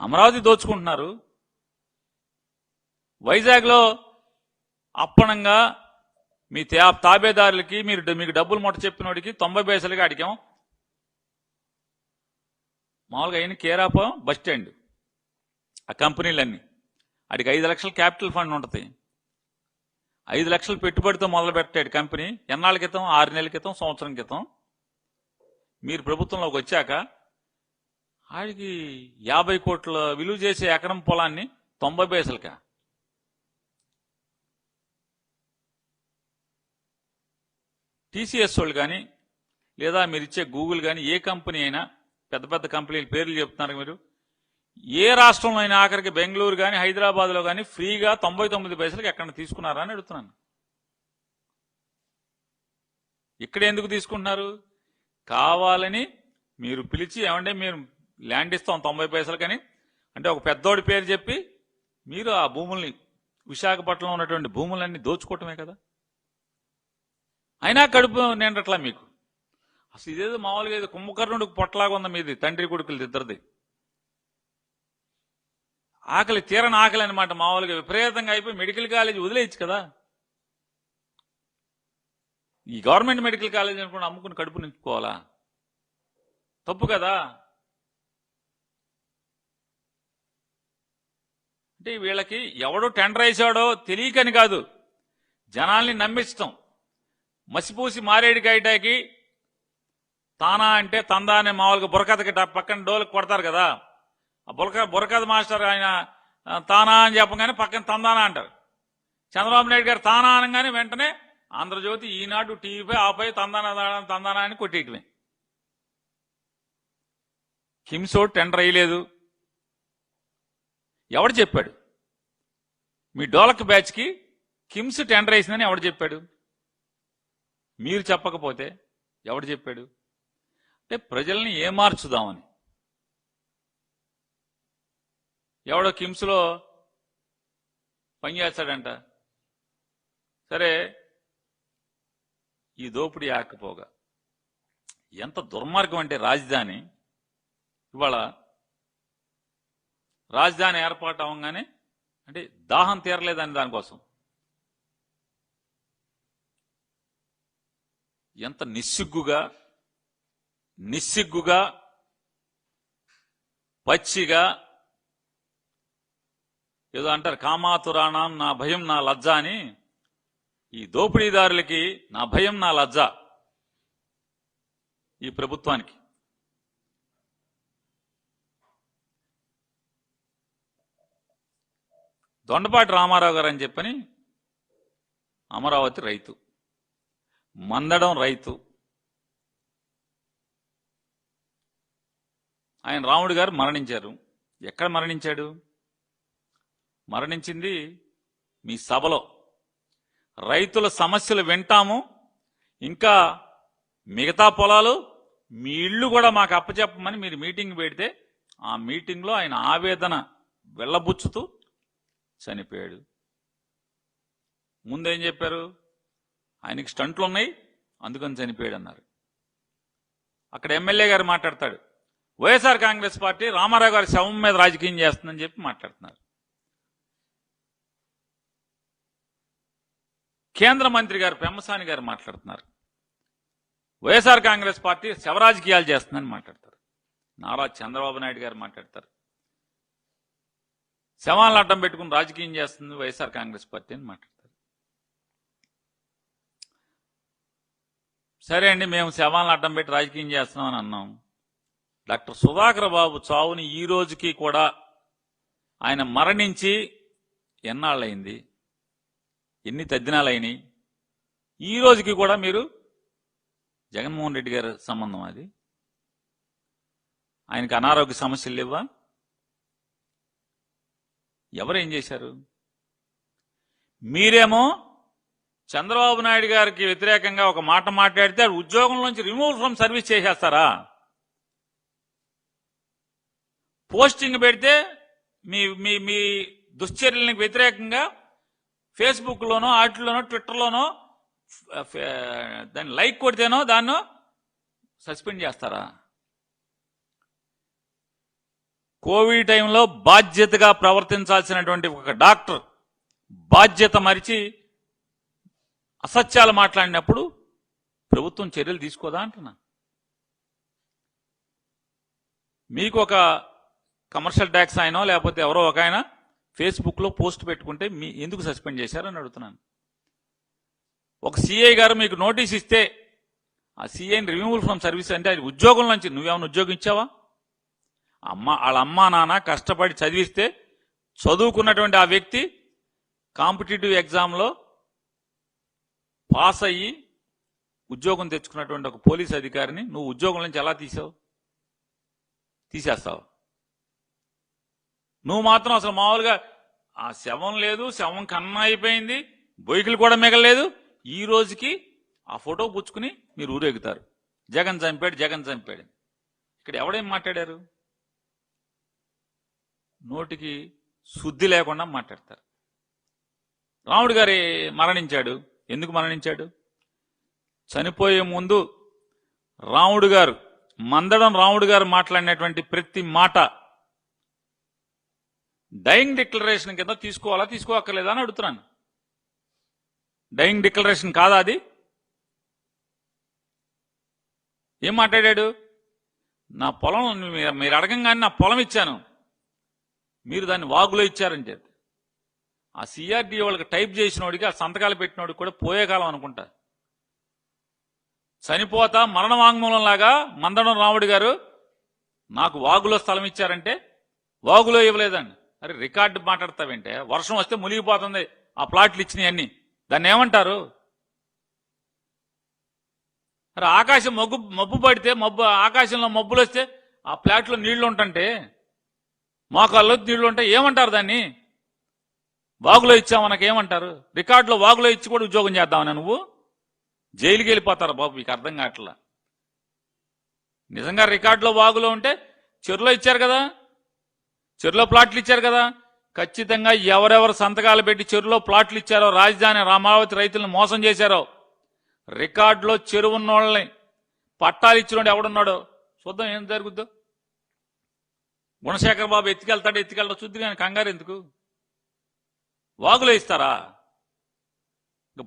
అమరావతి దోచుకుంటున్నారు. వైజాగ్లో అప్పనంగా మీ తాబేదారులకి మీకు డబ్బులు మొట్ట చెప్పినోడికి 90 పైసలుగా అడిగాం. మామూలుగా అయిన కేరాప బస్ స్టాండ్ ఆ కంపెనీలన్నీ అడిగి 5 లక్షల క్యాపిటల్ ఫండ్ ఉంటుంది. 5 లక్షలు పెట్టుబడితో మొదలు పెట్టాడు కంపెనీ. ఎన్నాళ్ళ క్రితం? 6 నెలల క్రితం, సంవత్సరం క్రితం. మీరు ప్రభుత్వంలోకి వచ్చాక ఆడికి 50 కోట్ల విలువ చేసే ఎకరం పొలాన్ని 90 పైసలుగా. టీసీఎస్ వాళ్ళు కానీ, లేదా మీరు ఇచ్చే గూగుల్ కానీ, ఏ కంపెనీ అయినా, పెద్ద పెద్ద కంపెనీల పేర్లు చెప్తున్నారు మీరు, ఏ రాష్ట్రంలో అయినా, ఆఖరికి బెంగళూరు కానీ హైదరాబాద్లో కానీ ఫ్రీగా 99 పైసలకి ఎక్కడ తీసుకున్నారా అని అడుగుతున్నాను. ఇక్కడ ఎందుకు తీసుకుంటున్నారు? కావాలని మీరు పిలిచి, ఏమంటే మీరు ల్యాండ్ ఇస్తాం 90 పైసలకని అంటే ఒక పెద్దోడి పేరు చెప్పి మీరు ఆ భూముల్ని, విశాఖపట్నంలో ఉన్నటువంటి భూములన్నీ దోచుకోవటమే కదా. అయినా కడుపు నిండట్లా మీకు. అసలు ఇదేదో మామూలుగా ఏదో కుంభకర్ణుడికి పొట్టలాగా ఉంది మీది, తండ్రి కొడుకులది ఇద్దరిది. ఆకలి తీరని ఆకలి అనమాట, మామూలుగా విపరీతంగా అయిపోయి మెడికల్ కాలేజ్ వదిలేయచ్చు కదా. ఈ గవర్నమెంట్ మెడికల్ కాలేజ్ అనుకుని అమ్ముకుని కడుపు నింపుకోవాలా? తప్పు కదా. అంటే వీళ్ళకి ఎవడో టెండర్ వేసాడో తెలియకని కాదు, జనాల్ని నమ్మించటం. మసిపూసి మారేడికాయటాకి తానా అంటే తందా అనే మామూలుగా బుర్రకథకి పక్కన డోలకు కొడతారు కదా. ఆ బుర్రకథ మాస్టర్ ఆయన తానా అని చెప్పగానే పక్కన తందానా అంటారు. చంద్రబాబు నాయుడు గారు తానా అనగానే వెంటనే ఆంధ్రజ్యోతి, ఈనాడు, టీవీపై ఆపై తందానా అని కొట్టేయటమే. కిమ్సో టెండర్ వేయలేదు. ఎవడు చెప్పాడు? మీ డోలక్ బ్యాచ్కి కిమ్స్ టెండర్ వేసిందని ఎవడు చెప్పాడు? మీరు చెప్పకపోతే ఎవడు చెప్పాడు? అంటే ప్రజల్ని ఏమార్చుదామని. ఎవడో కిమ్స్లో పనిచేస్తాడంట, సరే, ఈ దోపిడీ ఆకపోగా ఎంత దుర్మార్గం అంటే రాజధాని ఇవాళ రాజధాని ఏర్పాటు అవ్వగానే అంటే దాహం తీరలేదని దానికోసం ఎంత నిస్సిగ్గుగా పచ్చిగా ఏదో అంటారు కామాతురాణం నా భయం నా లజ్జ అని. ఈ దోపిడీదారులకి నా భయం నా లజ్జ ఈ ప్రభుత్వానికి. దొండపాటి రామారావు గారు అని చెప్పని అమరావతి రైతు, మందడం రైతు. ఆయన రాముడు గారు మరణించారు. ఎక్కడ మరణించాడు? మరణించింది మీ సభలో. రైతుల సమస్యలు వింటాము, ఇంకా మిగతా పొలాలు మీ ఇళ్ళు కూడా మాకు అప్పచెప్పమని మీరు మీటింగ్ పెడితే ఆ మీటింగ్లో ఆయన ఆవేదన వెళ్ళబుచ్చుతూ చనిపోయాడు. ముందేం చెప్పారు? ఆయనకి స్టంట్లు ఉన్నాయి అందుకని చనిపోయాడు అన్నారు. అక్కడ ఎమ్మెల్యే గారు మాట్లాడతాడు, వైఎస్ఆర్ కాంగ్రెస్ పార్టీ రామారావు గారి శవం మీద రాజకీయం చేస్తుందని చెప్పి మాట్లాడుతున్నారు. కేంద్ర మంత్రి గారు పెమ్మసాని గారు మాట్లాడుతున్నారు, వైఎస్ఆర్ కాంగ్రెస్ పార్టీ శవరాజకీయాలు చేస్తుందని మాట్లాడతారు. నారా చంద్రబాబు నాయుడు గారు మాట్లాడతారు, శవాలను అడ్డం పెట్టుకుని రాజకీయం చేస్తుంది వైఎస్ఆర్ కాంగ్రెస్ పార్టీ అని మాట్లాడతారు. సరే అండి, మేము శవాలను అడ్డం పెట్టి రాజకీయం చేస్తున్నామని అన్నాం. డాక్టర్ సుధాకర్ బాబు చావుని ఈ రోజుకి కూడా, ఆయన మరణించి ఎన్నాళ్ళయింది, ఎన్ని తద్దినాలైనాయి, ఈ రోజుకి కూడా మీరు జగన్మోహన్ రెడ్డి గారి సంబంధం అది. ఆయనకి అనారోగ్య సమస్యలు లేవా? ఎవరేం చేశారు? మీరేమో చంద్రబాబు నాయుడు గారికి వ్యతిరేకంగా ఒక మాట మాట్లాడితే ఉద్యోగంలోంచి రిమూవ్ ఫ్రమ్ సర్వీస్ చేసేస్తారా? పోస్టింగ్ పెడితే మీ మీ మీ దుశ్చర్యలకు వ్యతిరేకంగా ఫేస్బుక్లోనో వాటిలోనో ట్విట్టర్లోనో దాన్ని లైక్ కొడితేనో దాన్ని సస్పెండ్ చేస్తారా? కోవిడ్ టైంలో బాధ్యతగా ప్రవర్తించాల్సినటువంటి ఒక డాక్టర్ బాధ్యత మరిచి అసత్యాలు మాట్లాడినప్పుడు ప్రభుత్వం చర్యలు తీసుకోదా అంటున్నా. మీకు ఒక కమర్షియల్ ట్యాక్స్ ఆయనో లేకపోతే ఎవరో ఒక ఆయన ఫేస్బుక్లో పోస్ట్ పెట్టుకుంటే మీ ఎందుకు సస్పెండ్ చేశారని అడుగుతున్నాను. ఒక సిఐ గారు మీకు నోటీస్ ఇస్తే ఆ సిఐని రిమూవల్ ఫ్రమ్ సర్వీస్ అంటే అది ఉద్యోగం నుంచి నువ్వేమైనా ఉద్యోగం ఇచ్చావా? వాళ్ళ అమ్మా నాన్న కష్టపడి చదివిస్తే చదువుకున్నటువంటి ఆ వ్యక్తి కాంపిటేటివ్ ఎగ్జామ్లో పాస్ అయ్యి ఉద్యోగం తెచ్చుకున్నటువంటి ఒక పోలీస్ అధికారిని నువ్వు ఉద్యోగం నుంచి ఎలా తీసేస్తావు? నువ్వు మాత్రం అసలు మామూలుగా ఆ శవం లేదు, శవం కన్నా అయిపోయింది, బొయ్యికలు కూడా మిగలలేదు, ఈ రోజుకి ఆ ఫోటో పుచ్చుకుని మీరు ఊరేగుతారు. జగన్ చంపాడు, జగన్ చంపాడు. ఇక్కడ ఎవడేం మాట్లాడారు? నోటికి శుద్ధి లేకుండా మాట్లాడతారు. రాముడు గారి మరణించాడు. ఎందుకు మరణించాడు? చనిపోయే ముందు రాముడు గారు, మందడం రాముడు గారు మాట్లాడినటువంటి ప్రతి మాట డైయింగ్ డిక్లరేషన్ కింద తీసుకోవాలా తీసుకోక్కర్లేదా అని అడుగుతున్నాను. డైయింగ్ డిక్లరేషన్ కాదా అది? ఏం మాట్లాడాడు? నా పొలం మీరు అడగంగానే నా పొలం ఇచ్చాను, మీరు దాన్ని వాగులో ఇచ్చారంటే ఆ సిఆర్డీ వాళ్ళకి టైప్ చేసినోడికి ఆ సంతకాలు పెట్టినోడికి కూడా పోయే కాలం అనుకుంటా. చనిపోతా మరణ వాంగ్మూలం లాగా మందడం రాముడు గారు నాకు వాగులో స్థలం ఇచ్చారంటే వాగులో ఇవ్వలేదండి. అరే రికార్డు మాట్లాడతావేంటే? వర్షం వస్తే మునిగిపోతుంది ఆ ప్లాట్లు ఇచ్చినవన్నీ, దాన్ని ఏమంటారు? అరే ఆకాశం మబ్బు పడితే ఆకాశంలో మబ్బులు వస్తే ఆ ప్లాట్లో నీళ్లు ఉంటుంటే మోకాల్లో నీళ్లు ఉంటాయి, ఏమంటారు దాన్ని? వాగులో ఇచ్చావు ఏమంటారు? రికార్డులో వాగులో ఇచ్చి కూడా ఉద్యోగం చేద్దామని నువ్వు జైలుకి వెళ్ళిపోతారు బాబు. మీకు అర్థం కావట్లా. నిజంగా రికార్డులో వాగులో ఉంటే చెరువులో ఇచ్చారు కదా, చెరువులో ప్లాట్లు ఇచ్చారు కదా, ఖచ్చితంగా ఎవరెవరు సంతకాలు పెట్టి చెరువులో ప్లాట్లు ఇచ్చారో, రాజధాని అమరావతి రైతులను మోసం చేశారో, రికార్డులో చెరువు ఉన్నోళ్ళని పట్టాలు ఇచ్చినోడు ఎవడున్నాడో చూద్దాం ఏం జరుగుద్దో. గుణశేఖర్ బాబు ఎత్తుకెళ్తాడో చూద్దు కానీ కంగారు ఎందుకు? వాగులో ఇస్తారా?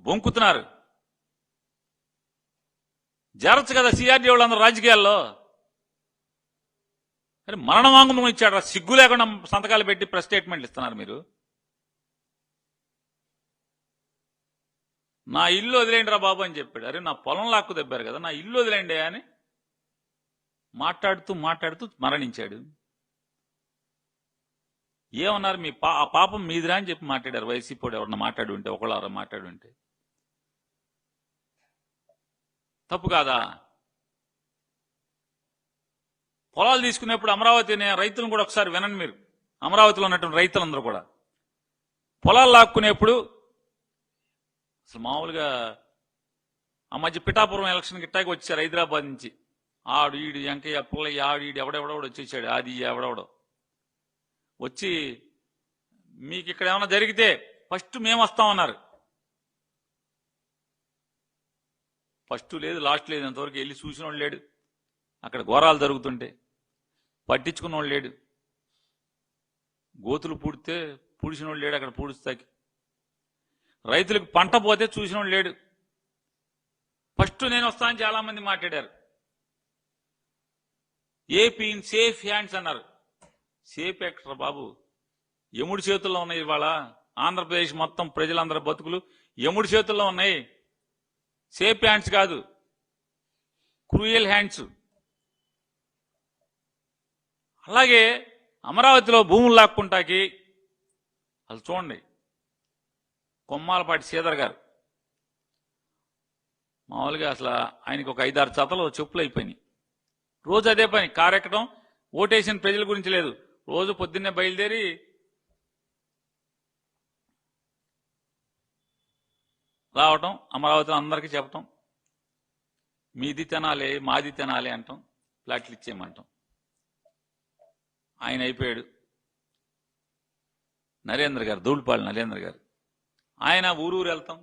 బొంకుతున్నారు. జరచ్చు కదా సిఆర్డీ వాళ్ళందరూ రాజకీయాల్లో. అరే మరణ వాంగ్మూలం ఇచ్చాడు, సిగ్గు లేకుండా సంతకాలు పెట్టి ప్రెస్ స్టేట్మెంట్లు ఇస్తున్నారు మీరు. నా ఇల్లు వదిలేండి రా బాబు అని చెప్పాడు. అరే నా పొలం లాక్కు దెబ్బారు కదా, నా ఇల్లు వదిలేండి అని మాట్లాడుతూ మరణించాడు. ఏమన్నారు? మీ ఆ పాపం మీదిరా అని చెప్పి మాట్లాడారు. వైసీపీ ఎవరన్నా మాట్లాడి ఉంటే, ఒకళ్ళ మాట్లాడి ఉంటే తప్పు కాదా? పొలాలు తీసుకునేప్పుడు అమరావతి రైతులను కూడా ఒకసారి వినండి మీరు. అమరావతిలో ఉన్నటువంటి రైతులందరూ కూడా పొలాలు లాక్కునేప్పుడు అసలు మామూలుగా ఆ మధ్య పిఠాపురం ఎలక్షన్ గిట్టాకి వచ్చారు హైదరాబాద్ నుంచి. ఆడు ఈడు వెంకయ్య పుల్లయ్య ఆడు ఈడు ఎవడెవడోడు వచ్చేసాడు. అది ఎవడెవడో వచ్చి మీకు ఇక్కడ ఏమైనా జరిగితే ఫస్ట్ మేము వస్తామన్నారు. ఫస్ట్ లేదు లాస్ట్ లేదు, అంతవరకు వెళ్ళి చూసినోడు లేడు. అక్కడ ఘోరాలు జరుగుతుంటే పట్టించుకున్నోడు లేడు. గోతులు పూడితే పూడిసినోడు లేడు, అక్కడ పూడుస్తాకి. రైతులకు పంట పోతే చూసినోడు లేడు. ఫస్ట్ నేను వస్తానని చాలా మంది మాట్లాడారు. ఏపీ ఇన్ సేఫ్ హ్యాండ్స్ అన్నారు. సేఫ్ ఎక్కడ బాబు? యముడి చేతుల్లో ఉన్నాయి. ఇవాళ ఆంధ్రప్రదేశ్ మొత్తం ప్రజలందరి బతుకులు యముడి చేతుల్లో ఉన్నాయి. సేఫ్ హ్యాండ్స్ కాదు, క్రూయల్ హ్యాండ్స్. అలాగే అమరావతిలో భూములు లాక్కుంటాకి అసలు చూడండి, కొమ్మాలపాటి శ్రీధర్ గారు మామూలుగా అసలు ఆయనకి ఒక 5-6 జతలు చెప్పులు అయిపోయినాయి. రోజు అదే పని, కారెక్కడం. ఓటేసిన ప్రజల గురించి లేదు. రోజు పొద్దున్నే బయలుదేరి రావటం, అమరావతిలో అందరికీ చెప్పటం, మీది తినాలి మాది తినాలి అంటాం, ఫ్లాట్లు ఇచ్చేయమంటాం. ఆయన అయిపోయాడు. నరేంద్ర గారు, ధూళిపాళి నరేంద్ర గారు, ఆయన ఊరు వెళ్తాం,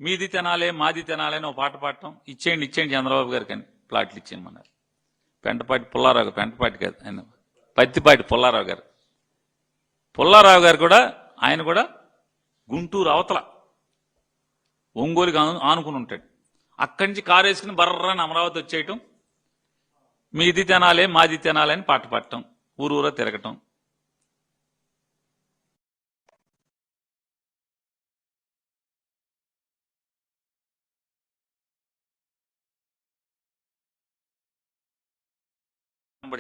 మీది తినాలి మాది తినాలి అని ఒక పాట పాడటం, ఇచ్చేయండి చంద్రబాబు గారికి అని ప్లాట్లు ఇచ్చేయమన్నారు. పెంటపాటి పుల్లారావు గారు, పెంటపాటి కాదు ఆయన పత్తిపాటి పుల్లారావు గారు. పుల్లారావు గారు కూడా, ఆయన కూడా గుంటూరు అవతల ఒంగోలుకి ఆనుకుని ఉంటాడు. అక్కడి నుంచి కారు వేసుకుని బర్రని అమరావతి వచ్చేయటం, మీది తినాలి మాది తినాలి అని పాట పాడటం, ఊరూరా తిరగటం.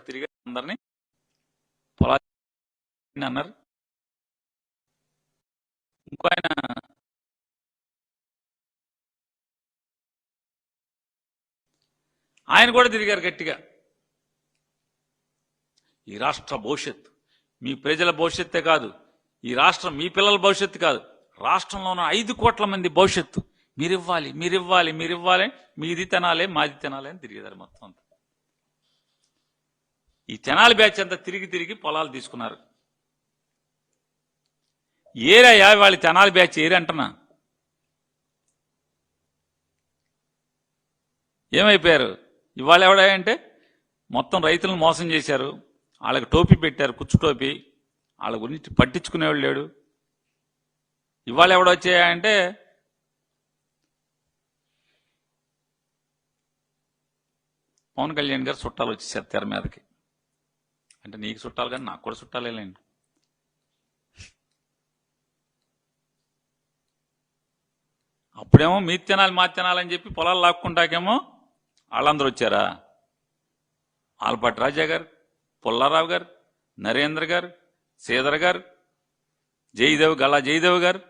తిరిగి అందరినీ పొలాలు అన్నారు. ఇంకో ఆయన కూడా తిరిగారు గట్టిగా. ఈ రాష్ట్ర భవిష్యత్తు మీ ప్రజల భవిష్యత్తే కాదు, ఈ రాష్ట్రం మీ పిల్లల భవిష్యత్తు కాదు, రాష్ట్రంలో ఉన్న 5 కోట్ల మంది భవిష్యత్తు మీరివ్వాలి, మీరివ్వాలి, మీరివ్వాలి, మీది తినాలి మాది తినాలి అని తిరిగేదారు మొత్తం అంతా. ఈ తెనాలి బ్యాచ్ అంతా తిరిగి పొలాలు తీసుకున్నారు. ఏరయ్యా వాళ్ళ తెనాలి బ్యాచ్ ఏరంటున్నా? ఏమైపోయారు? ఇవాళ ఎవడంటే మొత్తం రైతులను మోసం చేశారు, వాళ్ళకి టోపీ పెట్టారు, కుచ్చు టోపీ, వాళ్ళ గురించి పట్టించుకునేవాళ్ళు లేడు. ఇవాళ ఎవడొచ్చాయంటే పవన్ కళ్యాణ్ గారు చుట్టాలు వచ్చేసారు తెర మీదకి. అంటే నీకు చుట్టాలు కానీ నాకు కూడా చుట్టాలేండి. అప్పుడేమో మీ తినాలి మా తినాలని చెప్పి పొలాలు లాక్కుంటాకేమో వాళ్ళందరూ వచ్చారా? ఆలపాటి రాజా గారు, పుల్లారావు గారు, నరేంద్ర గారు, శ్రీధర్ గారు, గల్లా జయదేవ్ గారు,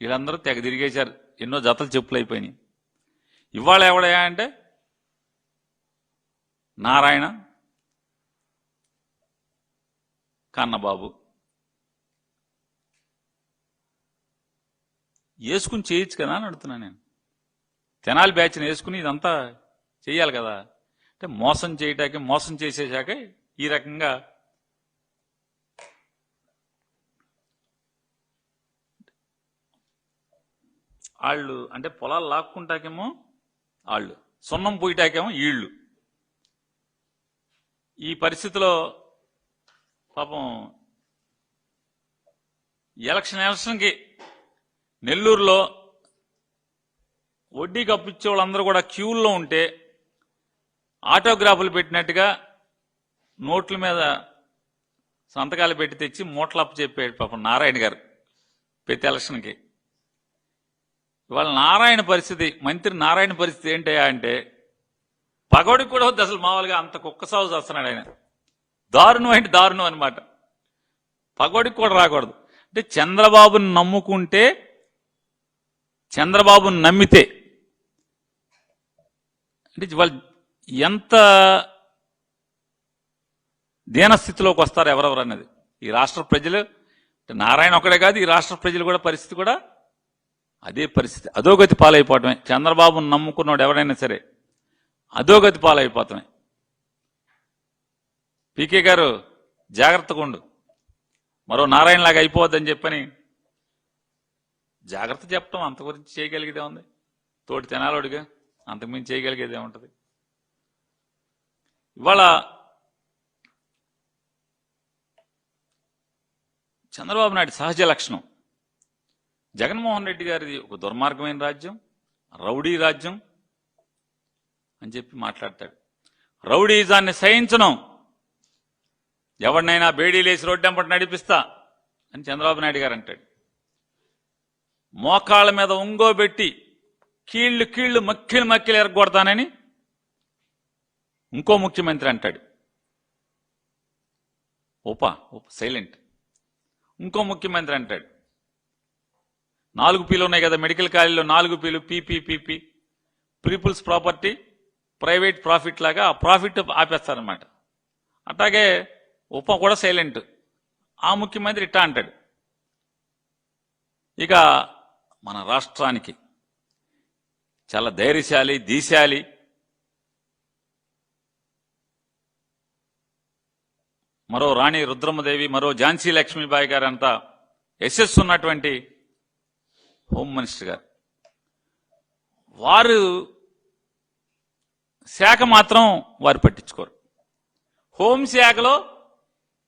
వీళ్ళందరూ తెగ తిరిగేశారు. ఎన్నో జతలు చెప్పులు అయిపోయినాయి. ఇవాళ ఎవడయా అంటే నారాయణ, కన్నబాబు వేసుకుని చేయొచ్చు కదా అని అడుగుతున్నా నేను. తెనాలి బ్యాచ్ని వేసుకుని ఇదంతా చెయ్యాలి కదా. అంటే మోసం చేయటానికి, మోసం చేసేసాక ఈ రకంగా వాళ్ళు అంటే పొలాలు లాక్కుంటాకేమో వాళ్ళు, సున్నం పోయిటాకేమో వీళ్ళు. ఈ పరిస్థితిలో పాపం ఎలక్షన్కి నెల్లూరులో వడ్డీకి అప్పిచ్చే వాళ్ళందరూ కూడా క్యూల్లో ఉంటే ఆటోగ్రాఫ్లు పెట్టినట్టుగా నోట్ల మీద సంతకాలు పెట్టి తెచ్చి మూటలు అప్పు చెప్పాడు పాపం నారాయణ గారు ప్రతి ఎలక్షన్కి. ఇవాళ నారాయణ పరిస్థితి, మంత్రి నారాయణ పరిస్థితి ఏంటయ్యా అంటే పగోడికి కూడా వద్దు అసలు. మామూలుగా అంత కుక్క సాగు చేస్తున్నాడు ఆయన. దారుణం అంటే దారుణం అనమాట. పగోడికి కూడా రాకూడదు. అంటే చంద్రబాబుని నమ్ముకుంటే, చంద్రబాబుని నమ్మితే అంటే వాళ్ళు ఎంత దీనస్థితిలోకి వస్తారు ఎవరెవరు అన్నది ఈ రాష్ట్ర ప్రజలు. నారాయణ ఒకడే కాదు, ఈ రాష్ట్ర ప్రజలు కూడా పరిస్థితి కూడా అదే పరిస్థితి. అధోగతి పాలైపోవటమే. చంద్రబాబును నమ్ముకున్నాడు ఎవరైనా సరే అధోగతి పాలైపోతామే. పీకే గారు జాగ్రత్తగా ఉండు, మరో నారాయణలాగా అయిపోవద్దని చెప్పని జాగ్రత్త చెప్పడం. అంత గురించి చేయగలిగేదే ఉంది. తోటి తెనాలోడిగా అంతకుమించి చేయగలిగేదే ఉంటుంది. ఇవాళ చంద్రబాబు నాయుడు సహజ లక్షణం, జగన్మోహన్ రెడ్డి గారిది ఒక దుర్మార్గమైన రాజ్యం, రౌడీ రాజ్యం అని చెప్పి మాట్లాడతాడు. రౌడీజాన్ని సహించను, ఎవరినైనా బేడీలేసి రోడ్డెంపటి నడిపిస్తా అని చంద్రబాబు నాయుడు గారు అంటాడు. మోకాళ్ళ మీద ఉంగోబెట్టి కీళ్లు కీళ్లు మక్కిలు ఎరగొడతానని ఇంకో ముఖ్యమంత్రి అంటాడు. సైలెంట్. ఇంకో ముఖ్యమంత్రి అంటాడు 4 Pలు ఉన్నాయి కదా మెడికల్ కాలేజీలో, 4 Pలు PP people's property private profit లాగా ఆ ప్రాఫిట్ ఆపేస్తారనమాట. అట్లాగే కూడా సైలెంట్. ఆ ముఖ్యమంత్రి ఇట్టా అంటాడు. ఇక మన రాష్ట్రానికి చాలా ధైర్యశాలి, దీశాలి, మరో రాణి రుద్రమ్మదేవి, మరో ఝాన్సీ లక్ష్మీబాయి గారు అంతా యశస్సు ఉన్నటువంటి హోమ్ మినిస్టర్ గారు. వారు శాఖ మాత్రం వారు పట్టించుకోరు. హోంశాఖలో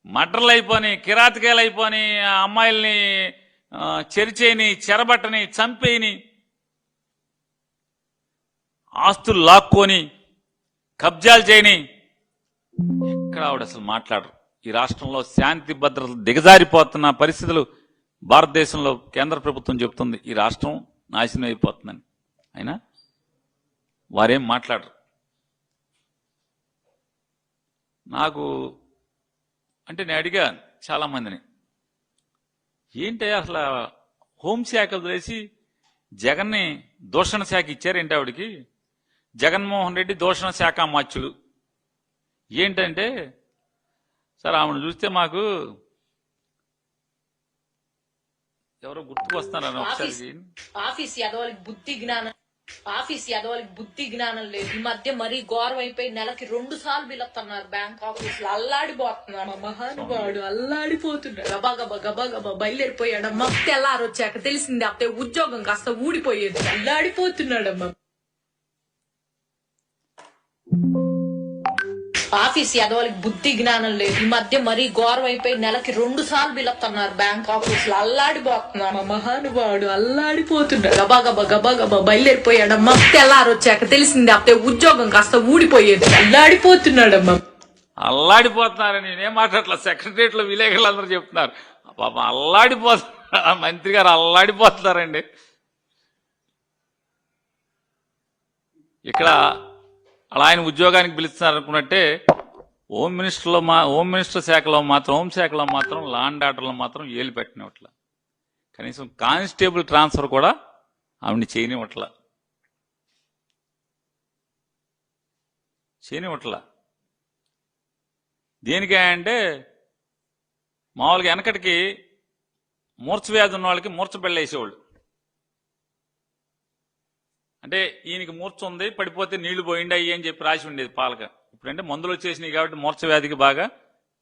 మర్డర్లు అయిపోని, కిరాతకాయలు అయిపోని, అమ్మాయిల్ని చెరిచేయని, చెరబట్టని, చంపేయని, ఆస్తులు లాక్కొని కబ్జాలు చేయని ఎక్కడ ఆవిడ అసలు మాట్లాడరు. ఈ రాష్ట్రంలో శాంతి భద్రతలు దిగజారిపోతున్న పరిస్థితులు భారతదేశంలో కేంద్ర ప్రభుత్వం చెబుతుంది ఈ రాష్ట్రం నాశనం అయిపోతుందని. అయినా వారేం మాట్లాడరు. నాకు అంటే నేను అడిగా చాలా మందిని, ఏంటి అసలు హోంశాఖ వదిలేసి జగన్ని దూషణ శాఖ ఇచ్చారేంటి ఆవిడికి? జగన్మోహన్ రెడ్డి దూషణ శాఖ అమాత్యుడు. ఏంటంటే సార్ ఆవిడ చూస్తే మాకు ఎవరో గుర్తుకు వస్తున్నారని ఒకసారి ఆఫీస్ యాదవులకి బుద్ధి జ్ఞానం లేదు. ఈ మధ్య మరీ ఘోరం అయిపోయి నెలకి 2 సార్లు పిలుస్తున్నారు బ్యాంక్ ఆఫీస్ లో. అల్లాడిపోతున్నాడు మహానుభావుడు, అల్లాడిపోతున్నాడు. గబా బయలుదేరిపోయాడమ్మా. తెల్లారు వచ్చాక తెలిసింది అప్పుడే ఉద్యోగం కాస్త ఊడిపోయేది. అల్లాడిపోతున్నాడమ్మా. ఆఫీస్ యాదవులకి బుద్ధి జ్ఞానం లేదు. ఈ మధ్య మరీ ఘోరం అయిపోయి నెలకి 2 సార్లు పిలుస్తున్నారు బ్యాంక్ ఆఫీస్ లో. అల్లాడిపోతున్నాడు మహానుభావుడు, అల్లాడిపోతున్నాడు. గబా బయలుదేరిపోయాడమ్మా. తెల్లారు వచ్చాక తెలిసింది అప్పుడే ఉద్యోగం కాస్త ఊడిపోయేది. అల్లాడిపోతున్నాడమ్మా. అల్లాడిపోతున్నారని నేనేం మాట్లాడలే. సెక్రటరియట్ లో విలేకరులు అందరూ చెప్తున్నారు పాప అల్లాడిపోతున్నారు. మంత్రి గారు అల్లాడిపోతున్నారండి. ఇక్కడ అలా ఆయన ఉద్యోగానికి పిలుస్తున్నారు అనుకున్నట్టే హోమ్ మినిస్టర్ శాఖలో మాత్రం, హోంశాఖలో మాత్రం, లా అండ్ ఆర్డర్లో మాత్రం ఏలు పెట్టినట్ల. కనీసం కానిస్టేబుల్ ట్రాన్స్ఫర్ కూడా ఆవిడని చేయనివట్ల. దేనికంటే మామూలుగా వెనకటికి మూర్ఛవ్యాధి ఉన్న వాళ్ళకి మూర్ఛ బెళ్ళేసేవాళ్ళు. అంటే ఈయనకి మూర్ఛ ఉంది, పడిపోతే నీళ్లు పోయిండి అయ్యి అని చెప్పి రాసి ఉండేది పాలక. ఇప్పుడంటే మందులు వచ్చేసినాయి కాబట్టి మూర్ఛ వ్యాధికి బాగా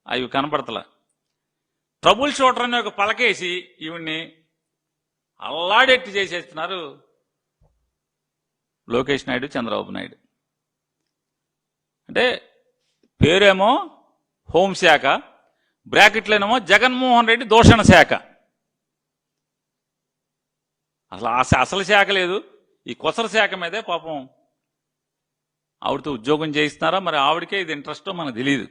అవి కనపడతలా. ట్రబుల్ షూటర్ అని ఒక పలకేసి ఈవిడ్ని అల్లాడెట్టి చేసేస్తున్నారు లోకేష్ నాయుడు, చంద్రబాబు నాయుడు. అంటే పేరేమో హోంశాఖ, బ్రాకెట్లోనేమో జగన్మోహన్ రెడ్డి దూషణ శాఖ. అసలు శాఖ లేదు. ఈ కొసల శాఖ మీదే పాపం ఆవిడతో ఉద్యోగం చేయిస్తున్నారా, మరి ఆవిడకే ఇది ఇంట్రెస్టో మనకు తెలియదు.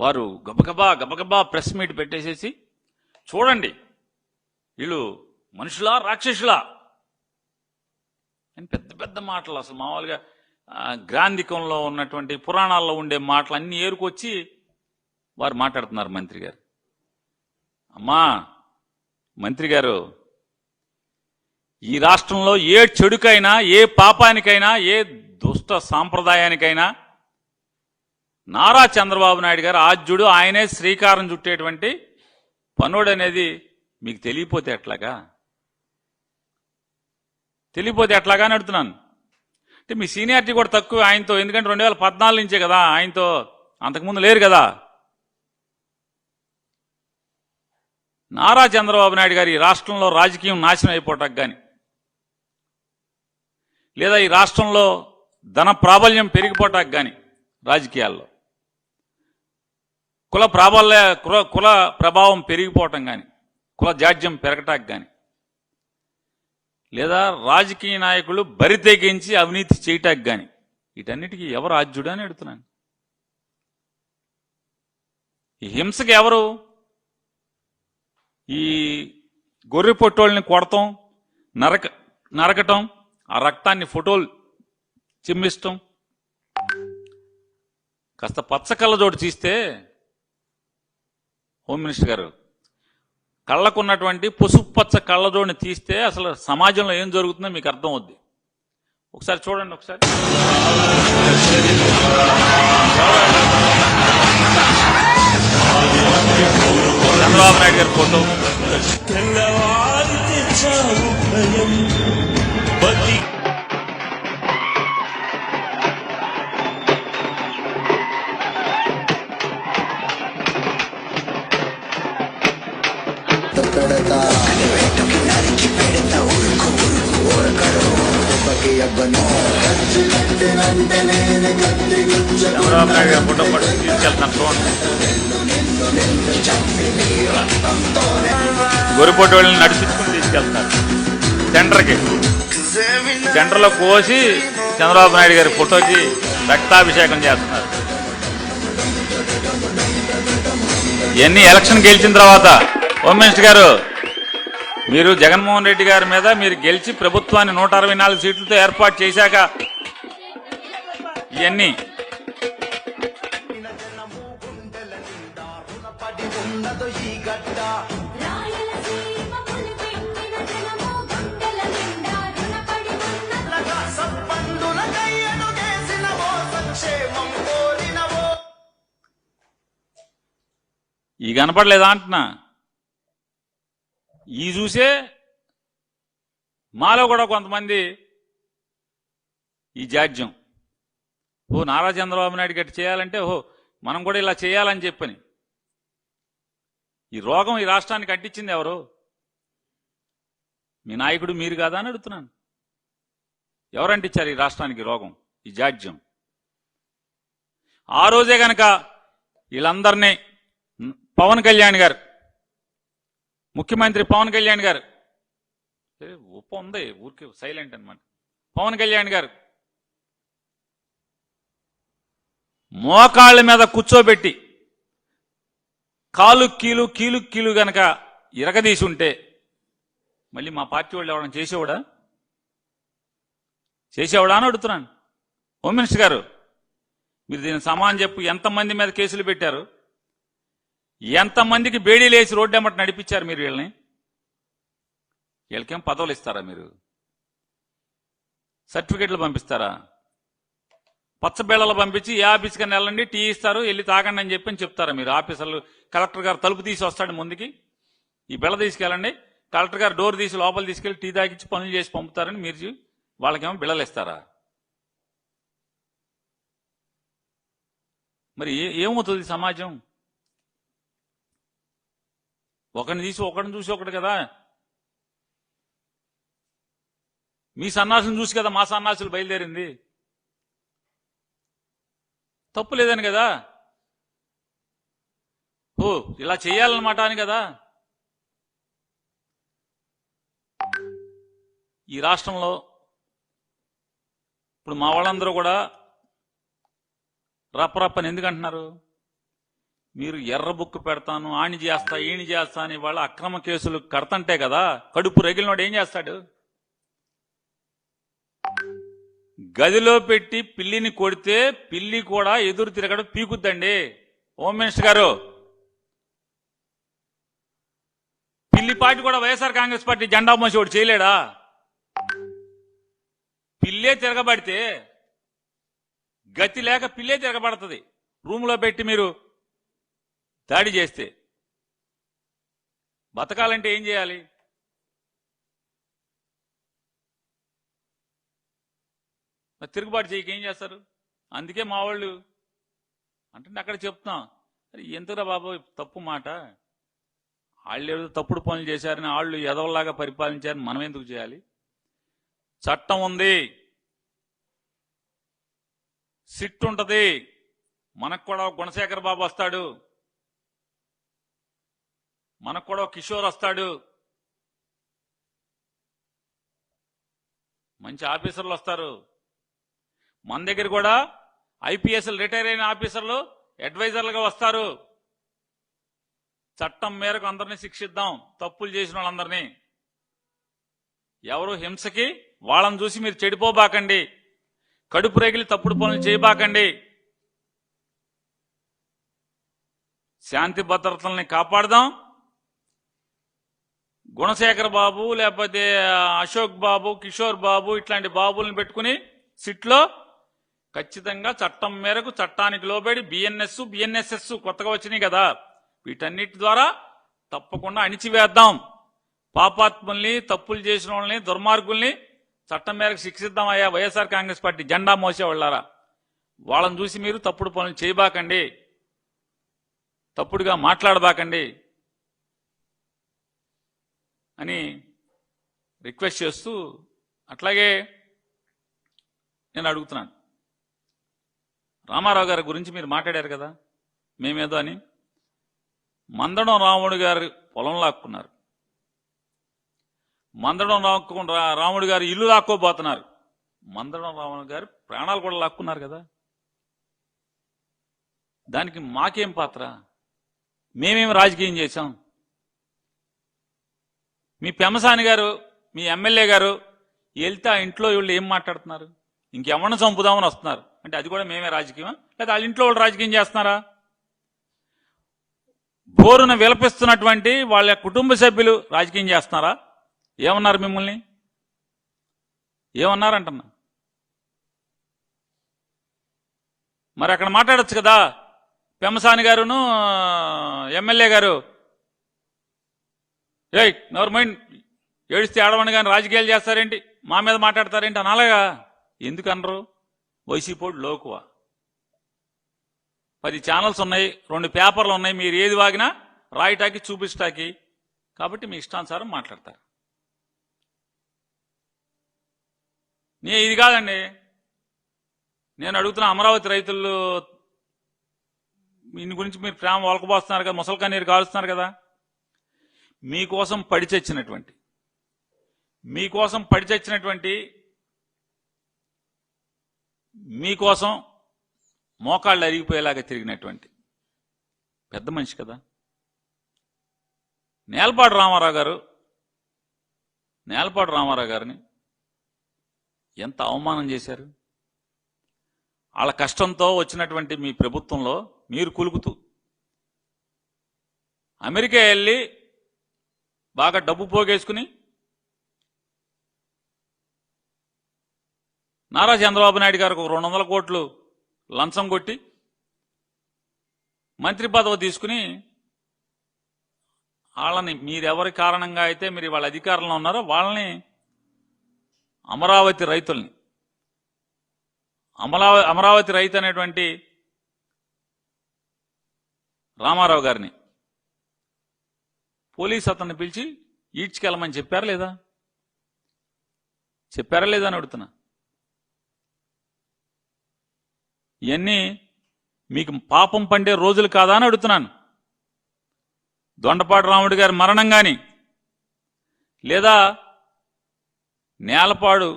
వారు గబగబా ప్రెస్ మీట్ పెట్టేసేసి, చూడండి వీళ్ళు మనుషులా రాక్షసులా అని పెద్ద పెద్ద మాటలు, అసలు మామూలుగా గ్రాంధికంలో ఉన్నటువంటి పురాణాల్లో ఉండే మాటలు అన్ని ఏరుకొచ్చి వారు మాట్లాడుతున్నారు. మంత్రి గారు, అమ్మా మంత్రి గారు, ఈ రాష్ట్రంలో ఏ చెడుకైనా, ఏ పాపానికైనా, ఏ దుష్ట సాంప్రదాయానికైనా నారా చంద్రబాబు నాయుడు గారు ఆద్యుడు, ఆయనే శ్రీకారం చుట్టేటువంటి పనుడు అనేది మీకు తెలియపోతే ఎట్లాగా? అని అడుగుతున్నాను. అంటే మీ సీనియారిటీ కూడా తక్కువ ఆయనతో, ఎందుకంటే 2014 నుంచే కదా ఆయనతో, అంతకుముందు లేరు కదా. నారా చంద్రబాబు నాయుడు గారు ఈ రాష్ట్రంలో రాజకీయం నాశనం అయిపోవటానికి కానీ, లేదా ఈ రాష్ట్రంలో ధన ప్రాబల్యం పెరిగిపోవటానికి కానీ, రాజకీయాల్లో కుల ప్రభావం పెరిగిపోవటం కానీ, కుల జాడ్యం పెరగటానికి కానీ, లేదా రాజకీయ నాయకులు బరి తెగించి అవినీతి చేయటానికి కానీ, వీటన్నిటికీ ఎవరు ఆద్యుడు అని అడుగుతున్నాను. ఈ హింసకి ఎవరు? ఈ గొర్రె పొట్టోళ్ళని కొడతాం, నరకటం, ఆ రక్తాన్ని ఫోటోలు చిమ్మిష్టం, కాస్త పచ్చ కళ్ళజోడు తీస్తే హోమ్ మినిస్టర్ గారు, కళ్ళకున్నటువంటి పసుపు పచ్చ కళ్ళజోడిని తీస్తే అసలు సమాజంలో ఏం జరుగుతుందో మీకు అర్థం అవుద్ది. ఒకసారి చూడండి. ఒకసారి చంద్రబాబు నాయుడు గారి ఫోటో, చంద్రబాబు నాయుడు గారి ఫోటో పట్టుకు తీసుకెళ్తాను. చూడండి, గొర్రెపోటు వాళ్ళని నడిపించుకుని తీసుకెళ్తారు సెంటర్లో కోసి చంద్రబాబు నాయుడు గారి ఫోటోకి రక్తాభిషేకం చేస్తున్నారు. ఇవన్నీ ఎలక్షన్ గెలిచిన తర్వాత హోమ్ మినిస్టర్ గారు, మీరు జగన్మోహన్ రెడ్డి గారి మీద మీరు గెలిచి ప్రభుత్వాన్ని 164 సీట్లతో ఏర్పాటు చేశాక ఇవన్నీ ఈ కనపడలేదా అంటున్నా. ఈ చూసే మాలో కూడా కొంతమంది ఈ జాడ్యం, నారా చంద్రబాబు నాయుడు గట్టి చేయాలంటే మనం కూడా ఇలా చేయాలని చెప్పని. ఈ రోగం ఈ రాష్ట్రానికి అంటించింది ఎవరు? మీ నాయకుడు మీరు కాదా అని అడుగుతున్నాను. ఎవరంటించారు ఈ రాష్ట్రానికి రోగం, ఈ జాడ్యం? ఆ రోజే గనక వీళ్ళందరినీ పవన్ కళ్యాణ్ గారు, ముఖ్యమంత్రి పవన్ కళ్యాణ్ గారు, ఉప్ప ఉంది ఊరికి సైలెంట్ అనమాట, పవన్ కళ్యాణ్ గారు మోకాళ్ళ మీద కూర్చోబెట్టి కాలు కీలు గనక ఇరగదీసి ఉంటే మళ్ళీ మా పార్టీ వాళ్ళు ఎవరైనా చేసేవాడా అని అడుగుతున్నాను. హోమ్ మినిస్టర్ గారు, మీరు దీనికి సమానం చెప్పు. ఎంతమంది మీద కేసులు పెట్టారు? ఎంతమందికి బేడీలు వేసి రోడ్డు ఎమ్మట నడిపించారు మీరు వీళ్ళని? వీళ్ళకేం పదవులు ఇస్తారా? మీరు సర్టిఫికెట్లు పంపిస్తారా? పచ్చబేళలు పంపించి ఏ ఆఫీస్కి వెళ్ళండి, టీ ఇస్తారు, వెళ్ళి తాగండి అని చెప్పి చెప్తారా మీరు? ఆఫీసర్లు, కలెక్టర్ గారు తలుపు తీసి వస్తాడు ముందుకి, ఈ బెళ్ళ తీసుకెళ్ళండి, కలెక్టర్ గారు డోర్ తీసి లోపల తీసుకెళ్లి టీ తాగించి పనులు చేసి పంపుతారని మీరు వాళ్ళకేమో బిళ్ళలు ఇస్తారా? మరి ఏమవుతుంది సమాజం? ఒకరిని చూసి ఒకటి కదా. మీ సన్నాసులను చూసి కదా మా సన్నాసులు బయలుదేరింది. తప్పు లేదని కదా, ఓ ఇలా చేయాలన్నమాట అని కదా. ఈ రాష్ట్రంలో ఇప్పుడు మా వాళ్ళందరూ కూడా రప్పరప్పని ఎందుకంటున్నారు? మీరు ఎర్ర బుక్కు పెడతాను, ఆణి చేస్తా, ఈణి చేస్తా అని వాళ్ళ అక్రమ కేసులు కడతంటే కదా. కడుపు రగిలినోడు ఏం చేస్తాడు? గదిలో పెట్టి పిల్లిని కొడితే పిల్లి కూడా ఎదురు తిరగడం పీకుద్దండి. హోమ్ మినిస్టర్ గారు, పిల్లి పార్టీ కూడా వైఎస్ఆర్ కాంగ్రెస్ పార్టీ జెండా మోసి ఒకటి చేయలేడా? పిల్లే తిరగబడితే గతి లేక పిల్లే తిరగబడుతుంది. రూమ్లో పెట్టి మీరు దాడి చేస్తే బతకాలంటే ఏం చేయాలి? తిరుగుబాటు చేయక ఏం చేస్తారు? అందుకే మా వాళ్ళు అంటే అక్కడ చెప్తున్నాం, అది ఎంతరా బాబు తప్పు మాట. వాళ్ళు ఏదో తప్పుడు పనులు చేశారని వాళ్ళు ఎదవల్లాగా పరిపాలించారని మనం ఎందుకు చేయాలి? చట్టం ఉంది, సిట్ ఉంటది. మనకు కూడా గుణశేఖర్ బాబు వస్తాడు, మనకు కూడా కిషోర్ వస్తాడు, మంచి ఆఫీసర్లు వస్తారు. మన దగ్గర కూడా ఐపీఎస్లు రిటైర్ అయిన ఆఫీసర్లు అడ్వైజర్లుగా వస్తారు. చట్టం మేరకు అందరినీ శిక్షిద్దాం, తప్పులు చేసిన వాళ్ళందరినీ. ఎవరు హింసకి వాళ్ళని చూసి మీరు చెడిపోబాకండి, కడుపు రేగిలి తప్పుడు పనులు చేయబాకండి. శాంతి భద్రతల్ని కాపాడదాం. గుణశేఖర్ బాబు లేకపోతే అశోక్ బాబు, కిషోర్ బాబు ఇట్లాంటి బాబుల్ని పెట్టుకుని సిట్లో ఖచ్చితంగా చట్టం మేరకు చట్టానికి లోబడి బిఎన్ఎస్ఎస్ కొత్తగా వచ్చినాయి కదా, వీటన్నిటి ద్వారా తప్పకుండా అణిచివేద్దాం. పాపాత్ముల్ని, తప్పులు చేసిన వాళ్ళని, దుర్మార్గుల్ని చట్టం మేరకు శిక్షిద్దాం. అయ్యా వైఎస్ఆర్ కాంగ్రెస్ పార్టీ జెండా మోసేవాళ్ళారా, వాళ్ళని చూసి మీరు తప్పుడు పనులు చేయబాకండి, తప్పుడుగా మాట్లాడబాకండి అని రిక్వెస్ట్ చేస్తూ, అట్లాగే నేను అడుగుతున్నాను, రామారావు గారి గురించి మీరు మాట్లాడారు కదా మేమేదో అని. మందడం రాముడు గారి పొలం లాక్కున్నారు, మందడం రాముడు గారు ఇల్లు లాక్కోబోతున్నారు, మందడం రాముడు గారి ప్రాణాలు కూడా లాక్కున్నారు కదా. దానికి మాకేం పాత్ర? మేమేం రాజకీయం చేశాం? మీ పెమ్మసాని గారు, మీ ఎమ్మెల్యే గారు వెళ్తే ఆ ఇంట్లో వీళ్ళు ఏం మాట్లాడుతున్నారు? ఇంకెవరిని చంపుదామని వస్తున్నారు అంటే అది కూడా మేమే రాజకీయమా? లేదా వాళ్ళ ఇంట్లో వాళ్ళు రాజకీయం చేస్తున్నారా? బోరున విలపిస్తున్నటువంటి వాళ్ళ కుటుంబ సభ్యులు రాజకీయం చేస్తున్నారా? ఏమన్నారు మిమ్మల్ని? ఏమన్నారంటున్నా? మరి అక్కడ మాట్లాడచ్చు కదా. పెమ్మసాని గారును ఎమ్మెల్యే గారు, ఏయ్ నెవర్ మైండ్, ఏడిస్తే ఆడవని కానీ రాజకీయాలు చేస్తారేంటి, మా మీద మాట్లాడతారేంటి అని అలాగా ఎందుకు అనరు? వైసీపోడు లోకువా. 10 ఛానల్స్ ఉన్నాయి, 2 పేపర్లు ఉన్నాయి, మీరు ఏది వాగినా రాయటాకి చూపించటాకి, కాబట్టి మీ ఇష్టానుసారం మాట్లాడతారు. ఇది కాదండి నేను అడుగుతున్న, అమరావతి రైతులు దీని గురించి మీరు ప్రేమ వలకబోస్తున్నారు కదా, ముసలి కన్నీరు కాలుస్తున్నారు కదా. మీకోసం పడి చచ్చినటువంటి మీకోసం మోకాళ్ళు అరిగిపోయేలాగా తిరిగినటువంటి పెద్ద మనిషి కదా నేలపాటి రామారావు గారిని ఎంత అవమానం చేశారు. వాళ్ళ కష్టంతో వచ్చినటువంటి మీ ప్రభుత్వంలో మీరు కులుకుతూ అమెరికా వెళ్ళి బాగా డబ్బు పోగేసుకుని నారా చంద్రబాబు నాయుడు గారికి 200 కోట్లు లంచం కొట్టి మంత్రి పదవి తీసుకుని వాళ్ళని, మీరెవరి కారణంగా అయితే మీరు వాళ్ళ అధికారంలో ఉన్నారో వాళ్ళని, అమరావతి రైతుల్ని, అమరావతి రైతు అనేటువంటి రామారావు గారిని పోలీసు అతన్ని పిలిచి ఈడ్చుకెళ్ళమని చెప్పారా లేదా? చెప్పారా లేదా అని అడుగుతున్నా. ఇవన్నీ మీకు పాపం పండే రోజులు కాదా అని అడుగుతున్నాను. దొండపాటి రాముడి గారి మరణం కానీ, లేదా నేలపాడు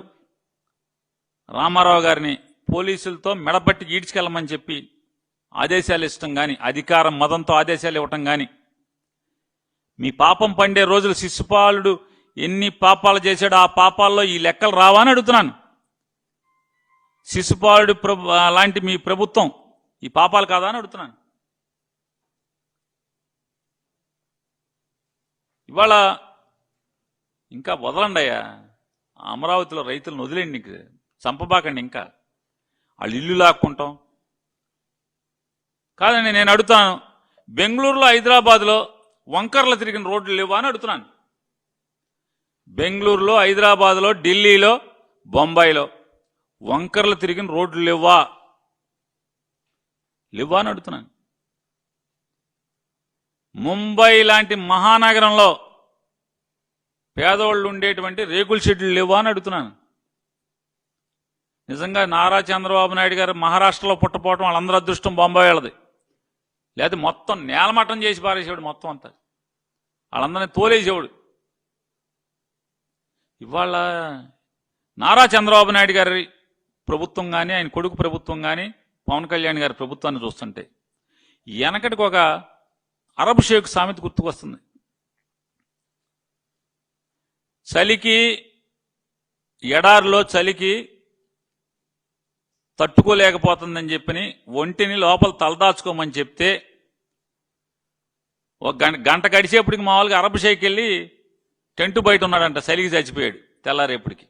రామారావు గారిని పోలీసులతో మెడపట్టి ఈడ్చుకెళ్ళమని చెప్పి ఆదేశాలు ఇష్టం కానీ, అధికారం మదంతో ఆదేశాలు ఇవ్వటం కానీ, మీ పాపం పండే రోజులు శిశుపాలుడు ఎన్ని పాపాలు చేశాడో ఆ పాపాల్లో ఈ లెక్కలు రావా అని అడుగుతున్నాను. శిశుపాలుడు లాంటి మీ ప్రభుత్వం ఈ పాపాలు కాదా అని అడుగుతున్నాను. ఇవాళ ఇంకా వదలండి అయ్యా, అమరావతిలో రైతులను వదిలేండి, నీకు చంపబాకండి. ఇంకా వాళ్ళు ఇల్లు లాక్కుంటాం కాదండి. నేను అడుగుతాను, బెంగళూరులో హైదరాబాద్లో వంకర్లు తిరిగిన రోడ్లు లేవా అని అడుగుతున్నాను. బెంగళూరులో, హైదరాబాద్లో, ఢిల్లీలో, బొంబాయిలో వంకర్లు తిరిగిన రోడ్లు లేవా అని అడుగుతున్నాను. ముంబై లాంటి మహానగరంలో పేదవాళ్ళు ఉండేటువంటి రేకుల షెడ్లు లేవా అని అడుగుతున్నాను. నిజంగా నారా చంద్రబాబు నాయుడు గారు మహారాష్ట్రలో పుట్టపోవటం వాళ్ళందరూ అదృష్టం, బొంబాయి వాళ్ళది. లేదా మొత్తం నేలమట్టం చేసి పారేసేవాడు, మొత్తం అంతా వాళ్ళందరినీ తోలేసేవాడు. ఇవాళ నారా చంద్రబాబు నాయుడు గారి ప్రభుత్వం కానీ, ఆయన కొడుకు ప్రభుత్వం కానీ, పవన్ కళ్యాణ్ గారి ప్రభుత్వాన్ని చూస్తుంటే వెనకటికి ఒక అరబ్ షేక్ సామెత గుర్తుకొస్తుంది. చలికి, ఎడారిలో చలికి తట్టుకోలేకపోతుందని చెప్పని ఒంటిని లోపల తలదాచుకోమని చెప్తే ఒక గంట గడిచేపటికి మామూలుగా అరబ్ షేక్ వెళ్ళి టెంటు బయట ఉన్నాడంట, చలికి చచ్చిపోయాడు. తెల్లారేపటికి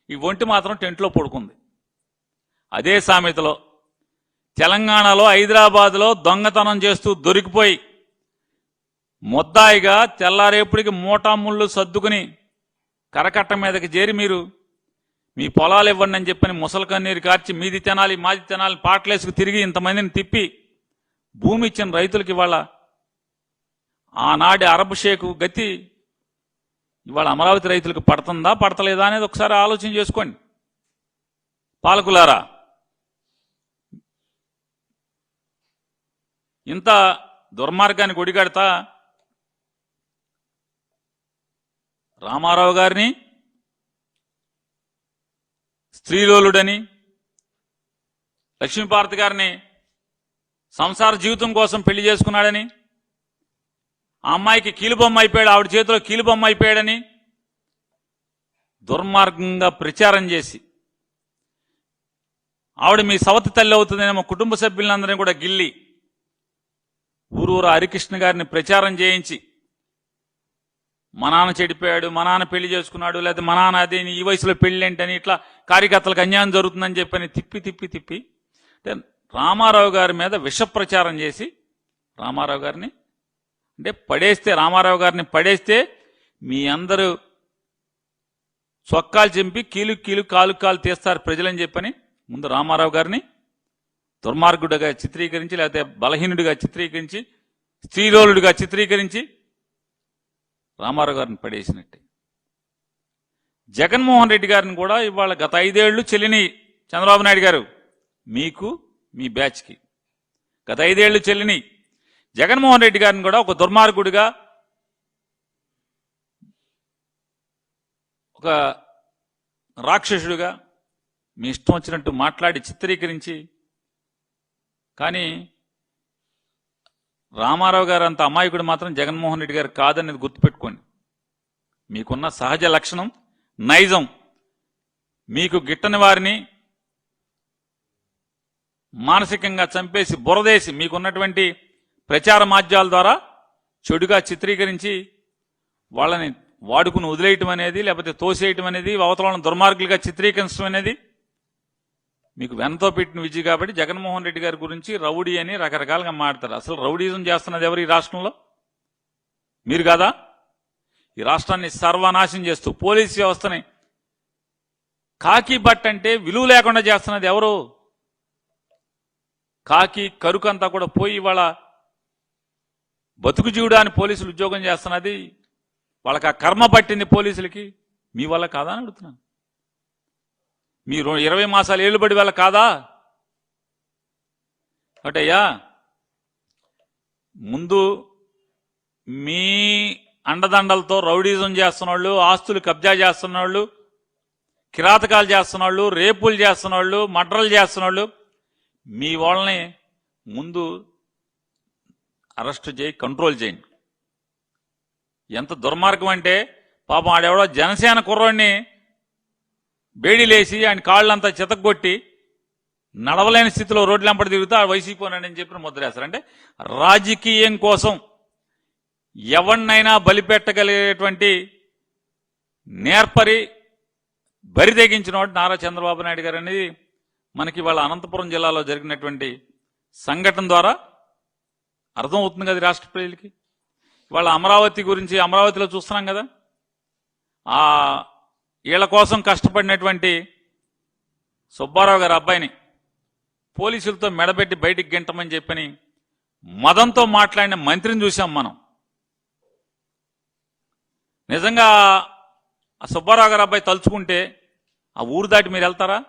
ఈ ఒంటి మాత్రం టెంట్లో పడుకుంది. అదే సామెతలో తెలంగాణలో, హైదరాబాద్లో దొంగతనం చేస్తూ దొరికిపోయి ముద్దాయిగా తెల్లారేపటికి మూటాముళ్ళు సర్దుకుని కరకట్ట మీదకి చేరి మీరు మీ పొలాలు ఇవ్వండి అని చెప్పని ముసలి కన్నీరు కార్చి మీది తినాలి మాది తినాలి పాటలేసుకు తిరిగి ఇంతమందిని తిప్పి భూమి ఇచ్చిన రైతులకి ఇవాళ ఆనాటి అరబ్ షేకు గతి ఇవాళ అమరావతి రైతులకు పడుతుందా పడతలేదా అనేది ఒకసారి ఆలోచన చేసుకోండి. పాలకులారా, ఇంత దుర్మార్గానికి ఒడిగడతా రామారావు గారిని స్త్రీలోలుడని, లక్ష్మీపార్వతి గారిని సంసార జీవితం కోసం పెళ్లి చేసుకున్నాడని, ఆ అమ్మాయికి కీలుబొమ్మ అయిపోయాడు, ఆవిడ చేతిలో కీలుబొమ్మ అయిపోయాడని దుర్మార్గంగా ప్రచారం చేసి ఆవిడ మీ సవతి తల్లి అవుతుందని మా కుటుంబ సభ్యులందరినీ కూడా గిల్లి ఊరూరు హరికృష్ణ గారిని ప్రచారం చేయించి మా నాన్న చెడిపోయాడు, మా నాన్న పెళ్లి చేసుకున్నాడు, లేదా మా నాన్న అదే ఈ వయసులో పెళ్లి ఏంటని ఇట్లా కార్యకర్తలకు అన్యాయం జరుగుతుందని చెప్పని తిప్పి రామారావు గారి మీద విష ప్రచారం చేసి రామారావు గారిని రామారావు గారిని పడేస్తే మీ అందరూ చొక్కాలు చింపి కీలు కాలు తీస్తారు ప్రజలని చెప్పని ముందు రామారావు గారిని దుర్మార్గుడిగా చిత్రీకరించి, లేకపోతే బలహీనుడిగా చిత్రీకరించి, స్త్రీలోలుడిగా చిత్రీకరించి రామారావు గారిని పడేసినట్టే. జగన్మోహన్ రెడ్డి గారిని కూడా ఇవాళ గత 5 ఏళ్లు చెల్లిని చంద్రబాబు నాయుడు గారు మీకు, మీ బ్యాచ్కి గత 5 ఏళ్లు చెల్లిని జగన్మోహన్ రెడ్డి గారిని కూడా ఒక దుర్మార్గుడిగా, ఒక రాక్షసుడిగా మీ ఇష్టం వచ్చినట్టు మాట్లాడి చిత్రీకరించి, కానీ రామారావు గారు అంత అమాయకుడు మాత్రం జగన్మోహన్ రెడ్డి గారు కాదనేది గుర్తుపెట్టుకోండి. మీకున్న సహజ లక్షణం నైజం, మీకు గిట్టని వారిని మానసికంగా చంపేసి బురదేసి మీకున్నటువంటి ప్రచార మాధ్యాల ద్వారా చెడుగా చిత్రీకరించి వాళ్ళని వాడుకుని వదిలేయటం అనేది, లేకపోతే తోసేయటం అనేది, అవతలను దుర్మార్గులుగా చిత్రీకరించడం అనేది మీకు వెనతో పెట్టిన విజయ. కాబట్టి జగన్మోహన్ రెడ్డి గారి గురించి రౌడీ అని రకరకాలుగా మాట్లాడతారు. అసలు రౌడీజం చేస్తున్నది ఎవరు ఈ రాష్ట్రంలో? మీరు కాదా? ఈ రాష్ట్రాన్ని సర్వనాశనం చేస్తూ పోలీస్ వ్యవస్థని కాకి బట్ట అంటే విలువ లేకుండా చేస్తున్నది ఎవరు? కాకి కరుకంతా కూడా పోయి ఇవాళ బతుకు జీవుడాన్ని పోలీసులు ఉద్యోగం చేస్తున్నది, వాళ్ళకి ఆ కర్మ పట్టింది పోలీసులకి. మీ వల్ల కాదా అని అడుగుతున్నాను. మీరు 20 మాసాలు ఏలుబడి వల్ల కాదా? ఒకటయ్యా, ముందు మీ అండదండలతో రౌడీజం చేస్తున్నోళ్ళు, ఆస్తులు కబ్జా చేస్తున్నోళ్ళు, కిరాతకాలు చేస్తున్నోళ్ళు, రేపులు చేస్తున్నోళ్ళు, మర్డర్లు చేస్తున్నోళ్ళు, మీ వాళ్ళని ముందు అరెస్ట్ చేయి, కంట్రోల్ చేయండి. ఎంత దుర్మార్గం అంటే, పాపం ఆడెవడో జనసేన కుర్రోడిని బేడీలేసి ఆయన కాళ్ళంతా చితగ్గొట్టి నడవలేని స్థితిలో రోడ్లెంపడి తిరుగుతూ ఆ వైసీపోనని చెప్పిన ముద్రేస్తారు. అంటే రాజకీయం కోసం ఎవరినైనా బలిపెట్టగలిగేటువంటి నేర్పరి బరి తెగించిన వాడు నారా చంద్రబాబు నాయుడు గారు అనేది మనకి వాళ్ళ అనంతపురం జిల్లాలో జరిగినటువంటి సంఘటన ద్వారా అర్థమవుతుంది కదా రాష్ట్ర ప్రజలకి. వాళ్ళ అమరావతి గురించి, అమరావతిలో చూస్తున్నాం కదా, ఆ వీళ్ళ కోసం కష్టపడినటువంటి సుబ్బారావు గారి అబ్బాయిని పోలీసులతో మెడబెట్టి బయటికి గెంటమని చెప్పని మదంతో మాట్లాడిన మంత్రిని చూసాం మనం. నిజంగా ఆ సుబ్బారావు గారి అబ్బాయి తలుచుకుంటే ఆ ఊరు దాటి మీరు వెళ్తారా?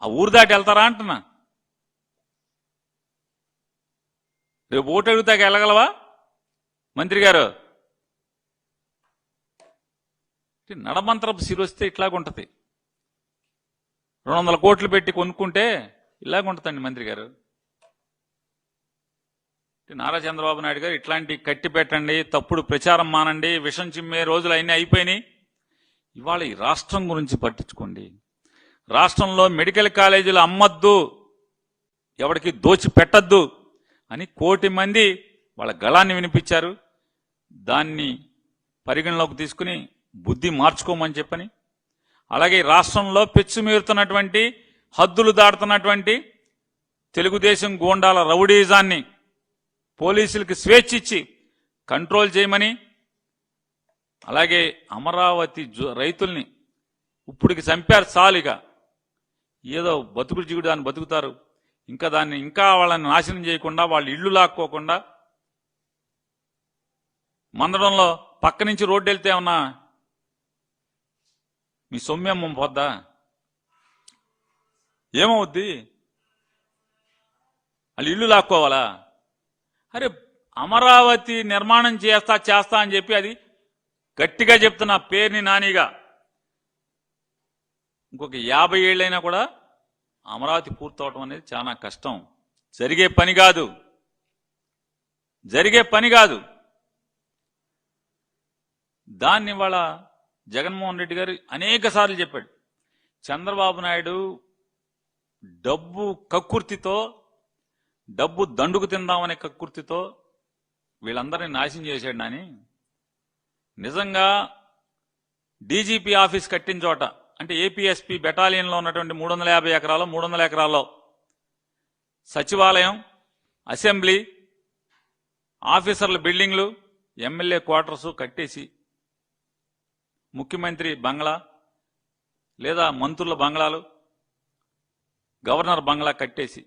ఆ ఊరు దాటి వెళ్తారా అంటున్నా. రేపు ఓటు అడుగుతాక వెళ్ళగలవా మంత్రి గారు? నడమంత్రపు సిరొస్తే ఇట్లాగుంటది. 200 కోట్లు పెట్టి కొనుక్కుంటే ఇలాగుంటుందండి మంత్రి గారు. నారా చంద్రబాబు నాయుడు గారు ఇట్లాంటి కట్టి పెట్టండి, తప్పుడు ప్రచారం మానండి, విషం చిమ్మే రోజులు అన్నీ అయిపోయినాయి. ఇవాళ ఈ రాష్ట్రం గురించి పట్టించుకోండి. రాష్ట్రంలో మెడికల్ కాలేజీలు అమ్మద్దు, ఎవరికి దోచి పెట్టద్దు అని 1 కోటి మంది వాళ్ళ గళాన్ని వినిపించారు. దాన్ని పరిగణలోకి తీసుకుని బుద్ధి మార్చుకోమని చెప్పని, అలాగే రాష్ట్రంలో పెచ్చుమీరుతున్నటువంటి, హద్దులు దాటుతున్నటువంటి తెలుగుదేశం గూండాల రౌడీజాన్ని పోలీసులకి స్వేచ్ఛ ఇచ్చి కంట్రోల్ చేయమని, అలాగే అమరావతి రైతుల్ని ఇప్పటికి చంపారు చాలుగా, ఏదో బతుకుడు జీవుడు దాన్ని బతుకుతారు, ఇంకా వాళ్ళని నాశనం చేయకుండా, వాళ్ళ ఇళ్లు లాక్కోకుండా మందడంలో పక్క నుంచి రోడ్డు వెళ్తే ఏమన్నా మీ సొమ్మెమ్మ పోద్దా? ఏమవుద్ది? వాళ్ళు ఇల్లు లాక్కోవాలా? అరే, అమరావతి నిర్మాణం చేస్తా అని చెప్పి అది గట్టిగా చెప్తున్నా, పేరుని నానిగా. ఇంకొక 50 ఏళ్ళైనా కూడా అమరావతి పూర్తవటం అనేది చాలా కష్టం. జరిగే పని కాదు. దాన్ని వాళ్ళ జగన్మోహన్ రెడ్డి గారు అనేక సార్లు చెప్పాడు. చంద్రబాబు నాయుడు డబ్బు కక్కుర్తితో, డబ్బు దండుకు తిందామనే కక్కుర్తితో వీళ్ళందరినీ నాశనం చేశాడు. నాని నిజంగా డీజీపీ ఆఫీస్ కట్టిన చోట, అంటే ఏపీఎస్పీ బెటాలియన్లో ఉన్నటువంటి 350 ఎకరాలు, 300 ఎకరాల్లో సచివాలయం, అసెంబ్లీ, ఆఫీసర్ల బిల్డింగ్లు, ఎమ్మెల్యే క్వార్టర్స్ కట్టేసి ముఖ్యమంత్రి బంగ్లా లేదా మంత్రుల బంగ్లాలు, గవర్నర్ బంగ్లా కట్టేసి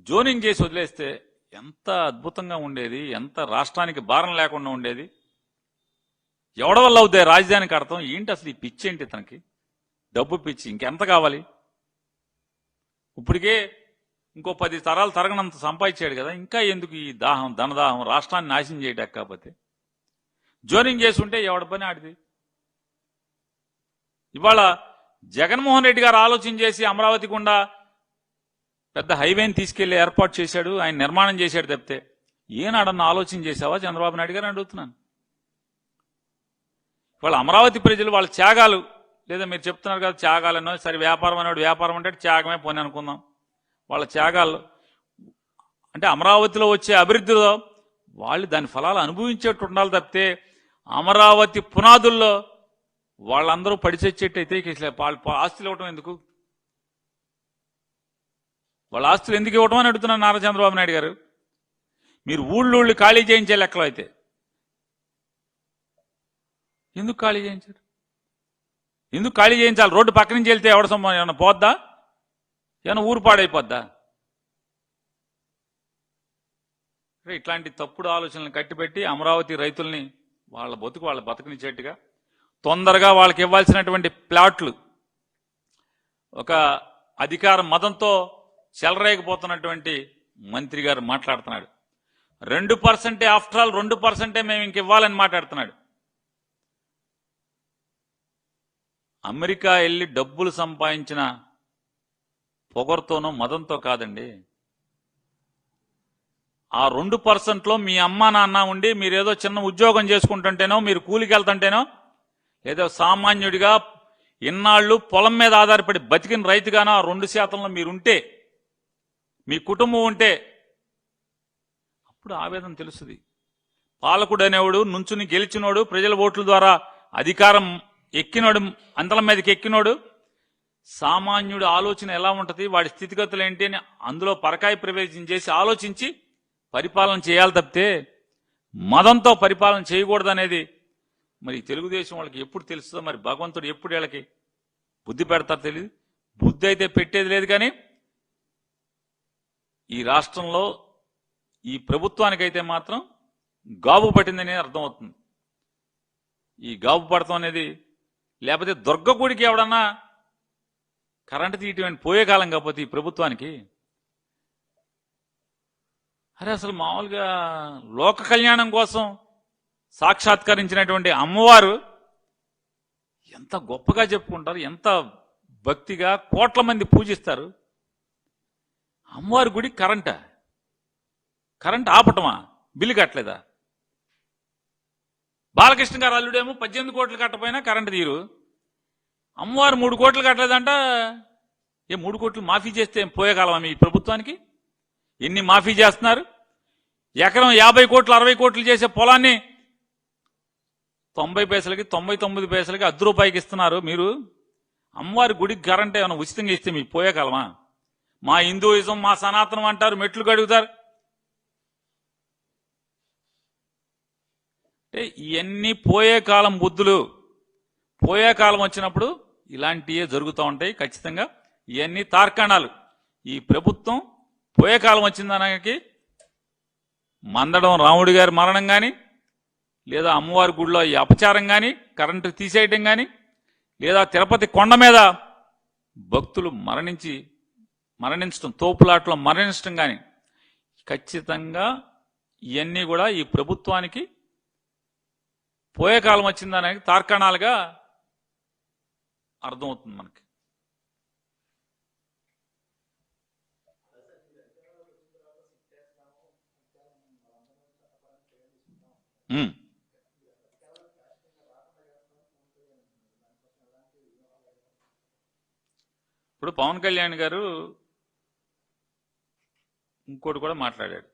జోనింగ్ చేసి వదిలేస్తే ఎంత అద్భుతంగా ఉండేది, ఎంత రాష్ట్రానికి భారం లేకుండా ఉండేది. ఎవడ వల్ల అవుతాయి రాజధానికి అర్థం ఏంటి? అసలు ఈ పిచ్చి ఏంటి తనకి? డబ్బు పిచ్చి, ఇంకెంత కావాలి? ఇప్పటికే ఇంకో 10 తరాలు తరగనంత సంపాదించాడు కదా, ఇంకా ఎందుకు ఈ దాహం, ధనదాహం, రాష్ట్రాన్ని నాశనం చేయడానికి? కాకపోతే జోనింగ్ చేసి ఉంటే ఎవడ పని ఆడిది. ఇవాళ జగన్మోహన్ రెడ్డి గారు ఆలోచన చేసి అమరావతి గుండా పెద్ద హైవేని తీసుకెళ్లి ఏర్పాటు చేశాడు, ఆయన నిర్మాణం చేశాడు తప్పితే ఏనాడన్న ఆలోచన చేశావా చంద్రబాబు నాయుడు గారు అడుగుతున్నాను. ఇవాళ అమరావతి ప్రజలు వాళ్ళ త్యాగాలు, లేదా మీరు చెప్తున్నారు కదా త్యాగాలన్నో, సరే వ్యాపారం అనేవాడు వ్యాపారం అంటే త్యాగమే పోనీ అనుకుందాం. వాళ్ళ త్యాగాలు అంటే అమరావతిలో వచ్చే అభివృద్ధిలో వాళ్ళు దాని ఫలాలు అనుభవించేట్టు ఉండాలి తప్పితే అమరావతి పునాదుల్లో వాళ్ళందరూ పడిచచ్చేట్టయితే వాళ్ళ ఆస్తులు ఇవ్వటం ఎందుకు? వాళ్ళ ఆస్తులు ఎందుకు ఇవ్వటం అని అడుగుతున్నారు నారా చంద్రబాబు నాయుడు గారు. మీరు ఊళ్ళు ఖాళీ చేయించే లెక్కలో అయితే ఎందుకు ఖాళీ చేయించారు? ఎందుకు ఖాళీ చేయించాలి? రోడ్డు పక్క నుంచి వెళ్తే ఎవడ సొమ్ము ఏమన్నా పోద్దా? ఏమన్నా ఊరు పాడైపోద్దా? ఇట్లాంటి తప్పుడు ఆలోచనలు కట్టిపెట్టి అమరావతి రైతుల్ని వాళ్ళ బతుకునిచ్చేట్టుగా తొందరగా వాళ్ళకి ఇవ్వాల్సినటువంటి ప్లాట్లు ఒక అధికార మదంతో చెలరేగిపోతున్నటువంటి మంత్రి గారు మాట్లాడుతున్నాడు. 2% ఆఫ్టర్ ఆల్ 2% మేము ఇంక ఇవ్వాలని మాట్లాడుతున్నాడు. అమెరికా వెళ్ళి డబ్బులు సంపాదించిన పొగరుతోనో మదంతో కాదండి. ఆ 2%లో మీ అమ్మా నాన్న ఉండి మీరేదో చిన్న ఉద్యోగం చేసుకుంటుంటేనో, మీరు కూలికి వెళ్తుంటేనో, ఏదో సామాన్యుడిగా ఇన్నాళ్ళు పొలం మీద ఆధారపడి బతికిన రైతుగానో ఆ 2%లో మీరుంటే, మీ కుటుంబం ఉంటే అప్పుడు ఆవేదన తెలుస్తుంది. పాలకుడు అనేవాడు నుంచుని గెలిచినోడు, ప్రజల ఓట్ల ద్వారా అధికారం ఎక్కినోడు, అంతల మీదకి ఎక్కినోడు, సామాన్యుడు ఆలోచన ఎలా ఉంటుంది, వాడి స్థితిగతులు ఏంటి అని అందులో పరకాయ ప్రవేశం చేసి ఆలోచించి పరిపాలన చేయాలి తప్పితే మదంతో పరిపాలన చేయకూడదనేది మరి తెలుగుదేశం వాళ్ళకి ఎప్పుడు తెలుస్తుందో, మరి భగవంతుడు ఎప్పుడు వీళ్ళకి బుద్ధి పెడతారో తెలియదు. బుద్ధి అయితే పెట్టేది లేదు. కానీ ఈ రాష్ట్రంలో ఈ ప్రభుత్వానికైతే మాత్రం గాబు పట్టిందని అర్థమవుతుంది. ఈ గాబు పడతాం అనేది, లేకపోతే దుర్గగుడికి ఎవడన్నా కరెంటు తీయటం పోయే కాలం కాకపోతే ఈ ప్రభుత్వానికి, అరే అసలు మామూలుగా లోక కళ్యాణం కోసం సాక్షాత్కరించినటువంటి అమ్మవారు ఎంత గొప్పగా చెప్పుకుంటారు, ఎంత భక్తిగా కోట్ల మంది పూజిస్తారు. అమ్మవారి గుడి కరెంట్ ఆపటమా? బిల్లు కట్టలేదా? బాలకృష్ణ గారు అల్లుడేమో 18 కోట్లు కట్టపోయినా కరెంటు తీరు. అమ్మవారు 3 కోట్లు కట్టలేదంట. 3 కోట్లు మాఫీ చేస్తే పోయేకాలమా మీ ప్రభుత్వానికి? ఎన్ని మాఫీ చేస్తున్నారు? ఎకరం 50 కోట్లు 60 కోట్లు చేసే పొలాన్ని 90 పైసలకి 99 పైసలకి ₹10 ఇస్తున్నారు మీరు. అమ్మవారి గుడికి కరెంట్ ఏమైనా ఉచితంగా ఇస్తే మీకు పోయేకాలమా? మా హిందూయిజం, మా సనాతనం అంటారు, మెట్లు కడుగుతారు. అంటే ఇవన్నీ పోయే కాలం బుద్ధులు. పోయే కాలం వచ్చినప్పుడు ఇలాంటివే జరుగుతూ ఉంటాయి ఖచ్చితంగా. ఇవన్నీ తార్కాణాలు. ఈ ప్రభుత్వం పోయే కాలం వచ్చిందనకి మందడం రాముడి గారి మరణం కానీ, లేదా అమ్మవారి గుడిలో ఈ అపచారం కానీ, కరెంటు తీసేయటం కానీ, లేదా తిరుపతి కొండ మీద భక్తులు మరణించడం, తోపులాట్లో మరణించడం కానీ, ఖచ్చితంగా ఇవన్నీ కూడా ఈ ప్రభుత్వానికి పోయే కాలం వచ్చిందనకి తార్కాణాలుగా అర్థమవుతుంది మనకి. ఇప్పుడు పవన్ కళ్యాణ్ గారు ఇంకోటి కూడా మాట్లాడాడు.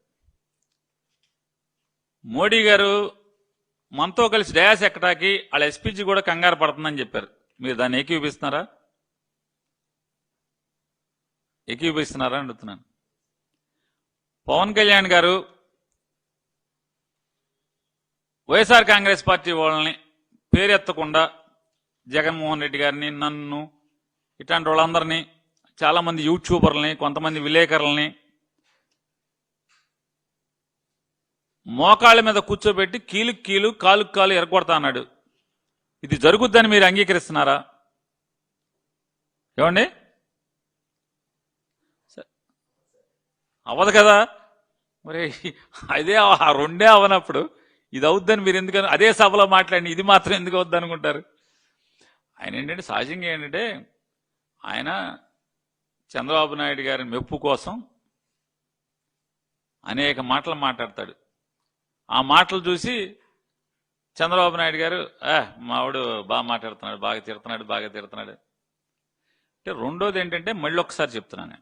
మోడీ గారు మనతో కలిసి డయాస్ ఎక్కటాకి వాళ్ళ ఎస్పీజీ కూడా కంగారు పడుతుందని చెప్పారు. మీరు దాన్ని ఏకీభవిస్తున్నారా అని అడుగుతున్నాను. పవన్ కళ్యాణ్ గారు వైఎస్ఆర్ కాంగ్రెస్ పార్టీ వాళ్ళని పేరెత్తకుండా జగన్మోహన్ రెడ్డి గారిని, నన్ను, ఇట్లాంటి వాళ్ళందరినీ, చాలా మంది యూట్యూబర్లని, కొంతమంది విలేకరులని మోకాళ్ళ మీద కూర్చోబెట్టి కీలు కాలు ఎరగొడతా అన్నాడు. ఇది జరుగుద్దని మీరు అంగీకరిస్తున్నారా? ఏమండి? అవ్వదు కదా మరి. అదే ఆ రెండే అవనప్పుడు ఇది అవుద్దని మీరు ఎందుకని అదే సభలో మాట్లాడి ఇది మాత్రం ఎందుకు అవుద్ది అనుకుంటారు? ఆయన ఏంటంటే సహజంగా ఏంటంటే ఆయన చంద్రబాబు నాయుడు గారి మెప్పు కోసం అనేక మాటలు మాట్లాడతాడు. ఆ మాటలు చూసి చంద్రబాబు నాయుడు గారు మావాడు బాగా మాట్లాడుతున్నాడు, బాగా తిడుతున్నాడు అంటే. రెండోది ఏంటంటే మళ్ళీ ఒకసారి చెప్తున్నాను,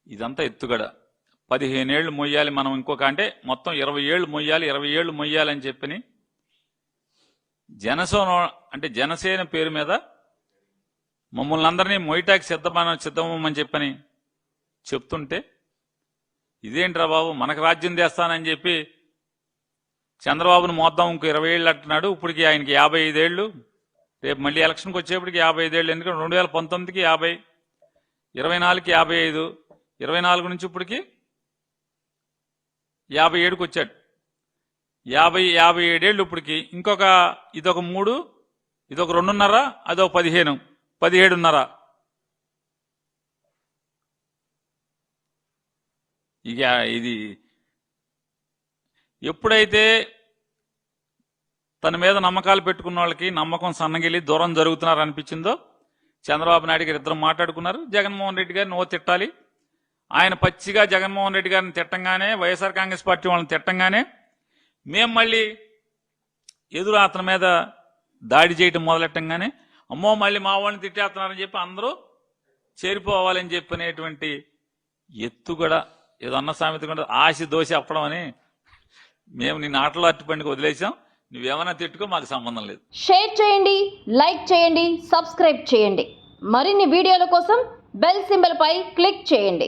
ఇదంతా ఎత్తుగడ. 15 ఏళ్లు మొయ్యాలి మనం, ఇంకొక అంటే మొత్తం 20 ఏళ్లు మొయ్యాలి, 20 ఏళ్లు మొయ్యాలని చెప్పని జనసేన పేరు మీద మమ్మల్ని అందరినీ మొయ్యటాకి సిద్ధమని చెప్పని చెప్తుంటే, ఇదేంట్రా బాబు మనకు రాజ్యం చేస్తానని చెప్పి చంద్రబాబును మోద్దాం ఇంకో 20 ఏళ్ళు అంటున్నాడు. ఇప్పటికి ఆయనకి 55 ఏళ్ళు. రేపు మళ్ళీ ఎలక్షన్కి వచ్చేప్పటికి 55 ఏళ్ళు. ఎందుకంటే 2019కి 50, 24కి 55, 24 నుంచి ఇప్పటికి 57కి వచ్చాడు. 57 ఏళ్ళు ఇప్పటికి. ఇంకొక ఇదొక 3, ఇదొక 2.5, అదొక 15, 17.5. ఇక ఇది ఎప్పుడైతే తన మీద నమ్మకాలు పెట్టుకున్న వాళ్ళకి నమ్మకం సన్నగిలి దూరం జరుగుతున్నారు అనిపించిందో చంద్రబాబు నాయుడు గారు ఇద్దరు మాట్లాడుకున్నారు. జగన్మోహన్ రెడ్డి గారిని ఓ తిట్టాలి, ఆయన పచ్చిగా జగన్మోహన్ రెడ్డి గారిని తిట్టంగానే, వైఎస్ఆర్ కాంగ్రెస్ పార్టీ వాళ్ళని తిట్టంగానే మేము మళ్ళీ ఎదురు అతని మీద దాడి చేయటం మొదలెట్టంగానే అమ్మో మళ్ళీ మా వాళ్ళని తిట్టేస్తున్నారని చెప్పి అందరూ చేరిపోవాలని చెప్పినటువంటి ఎత్తుగడ ఏదో అన్న సామెత కూడా ఆశ దోశ అప్పడం అని మేము నిన్ను ఆటలో అట్టుపండికి వదిలేసాం, నువ్వేమైనా తిట్టుకో, మాకు సంబంధం లేదు. షేర్ చేయండి, లైక్ చేయండి, సబ్స్క్రైబ్ చేయండి. మరిన్ని వీడియోల కోసం బెల్ సింబల్ పై క్లిక్ చేయండి.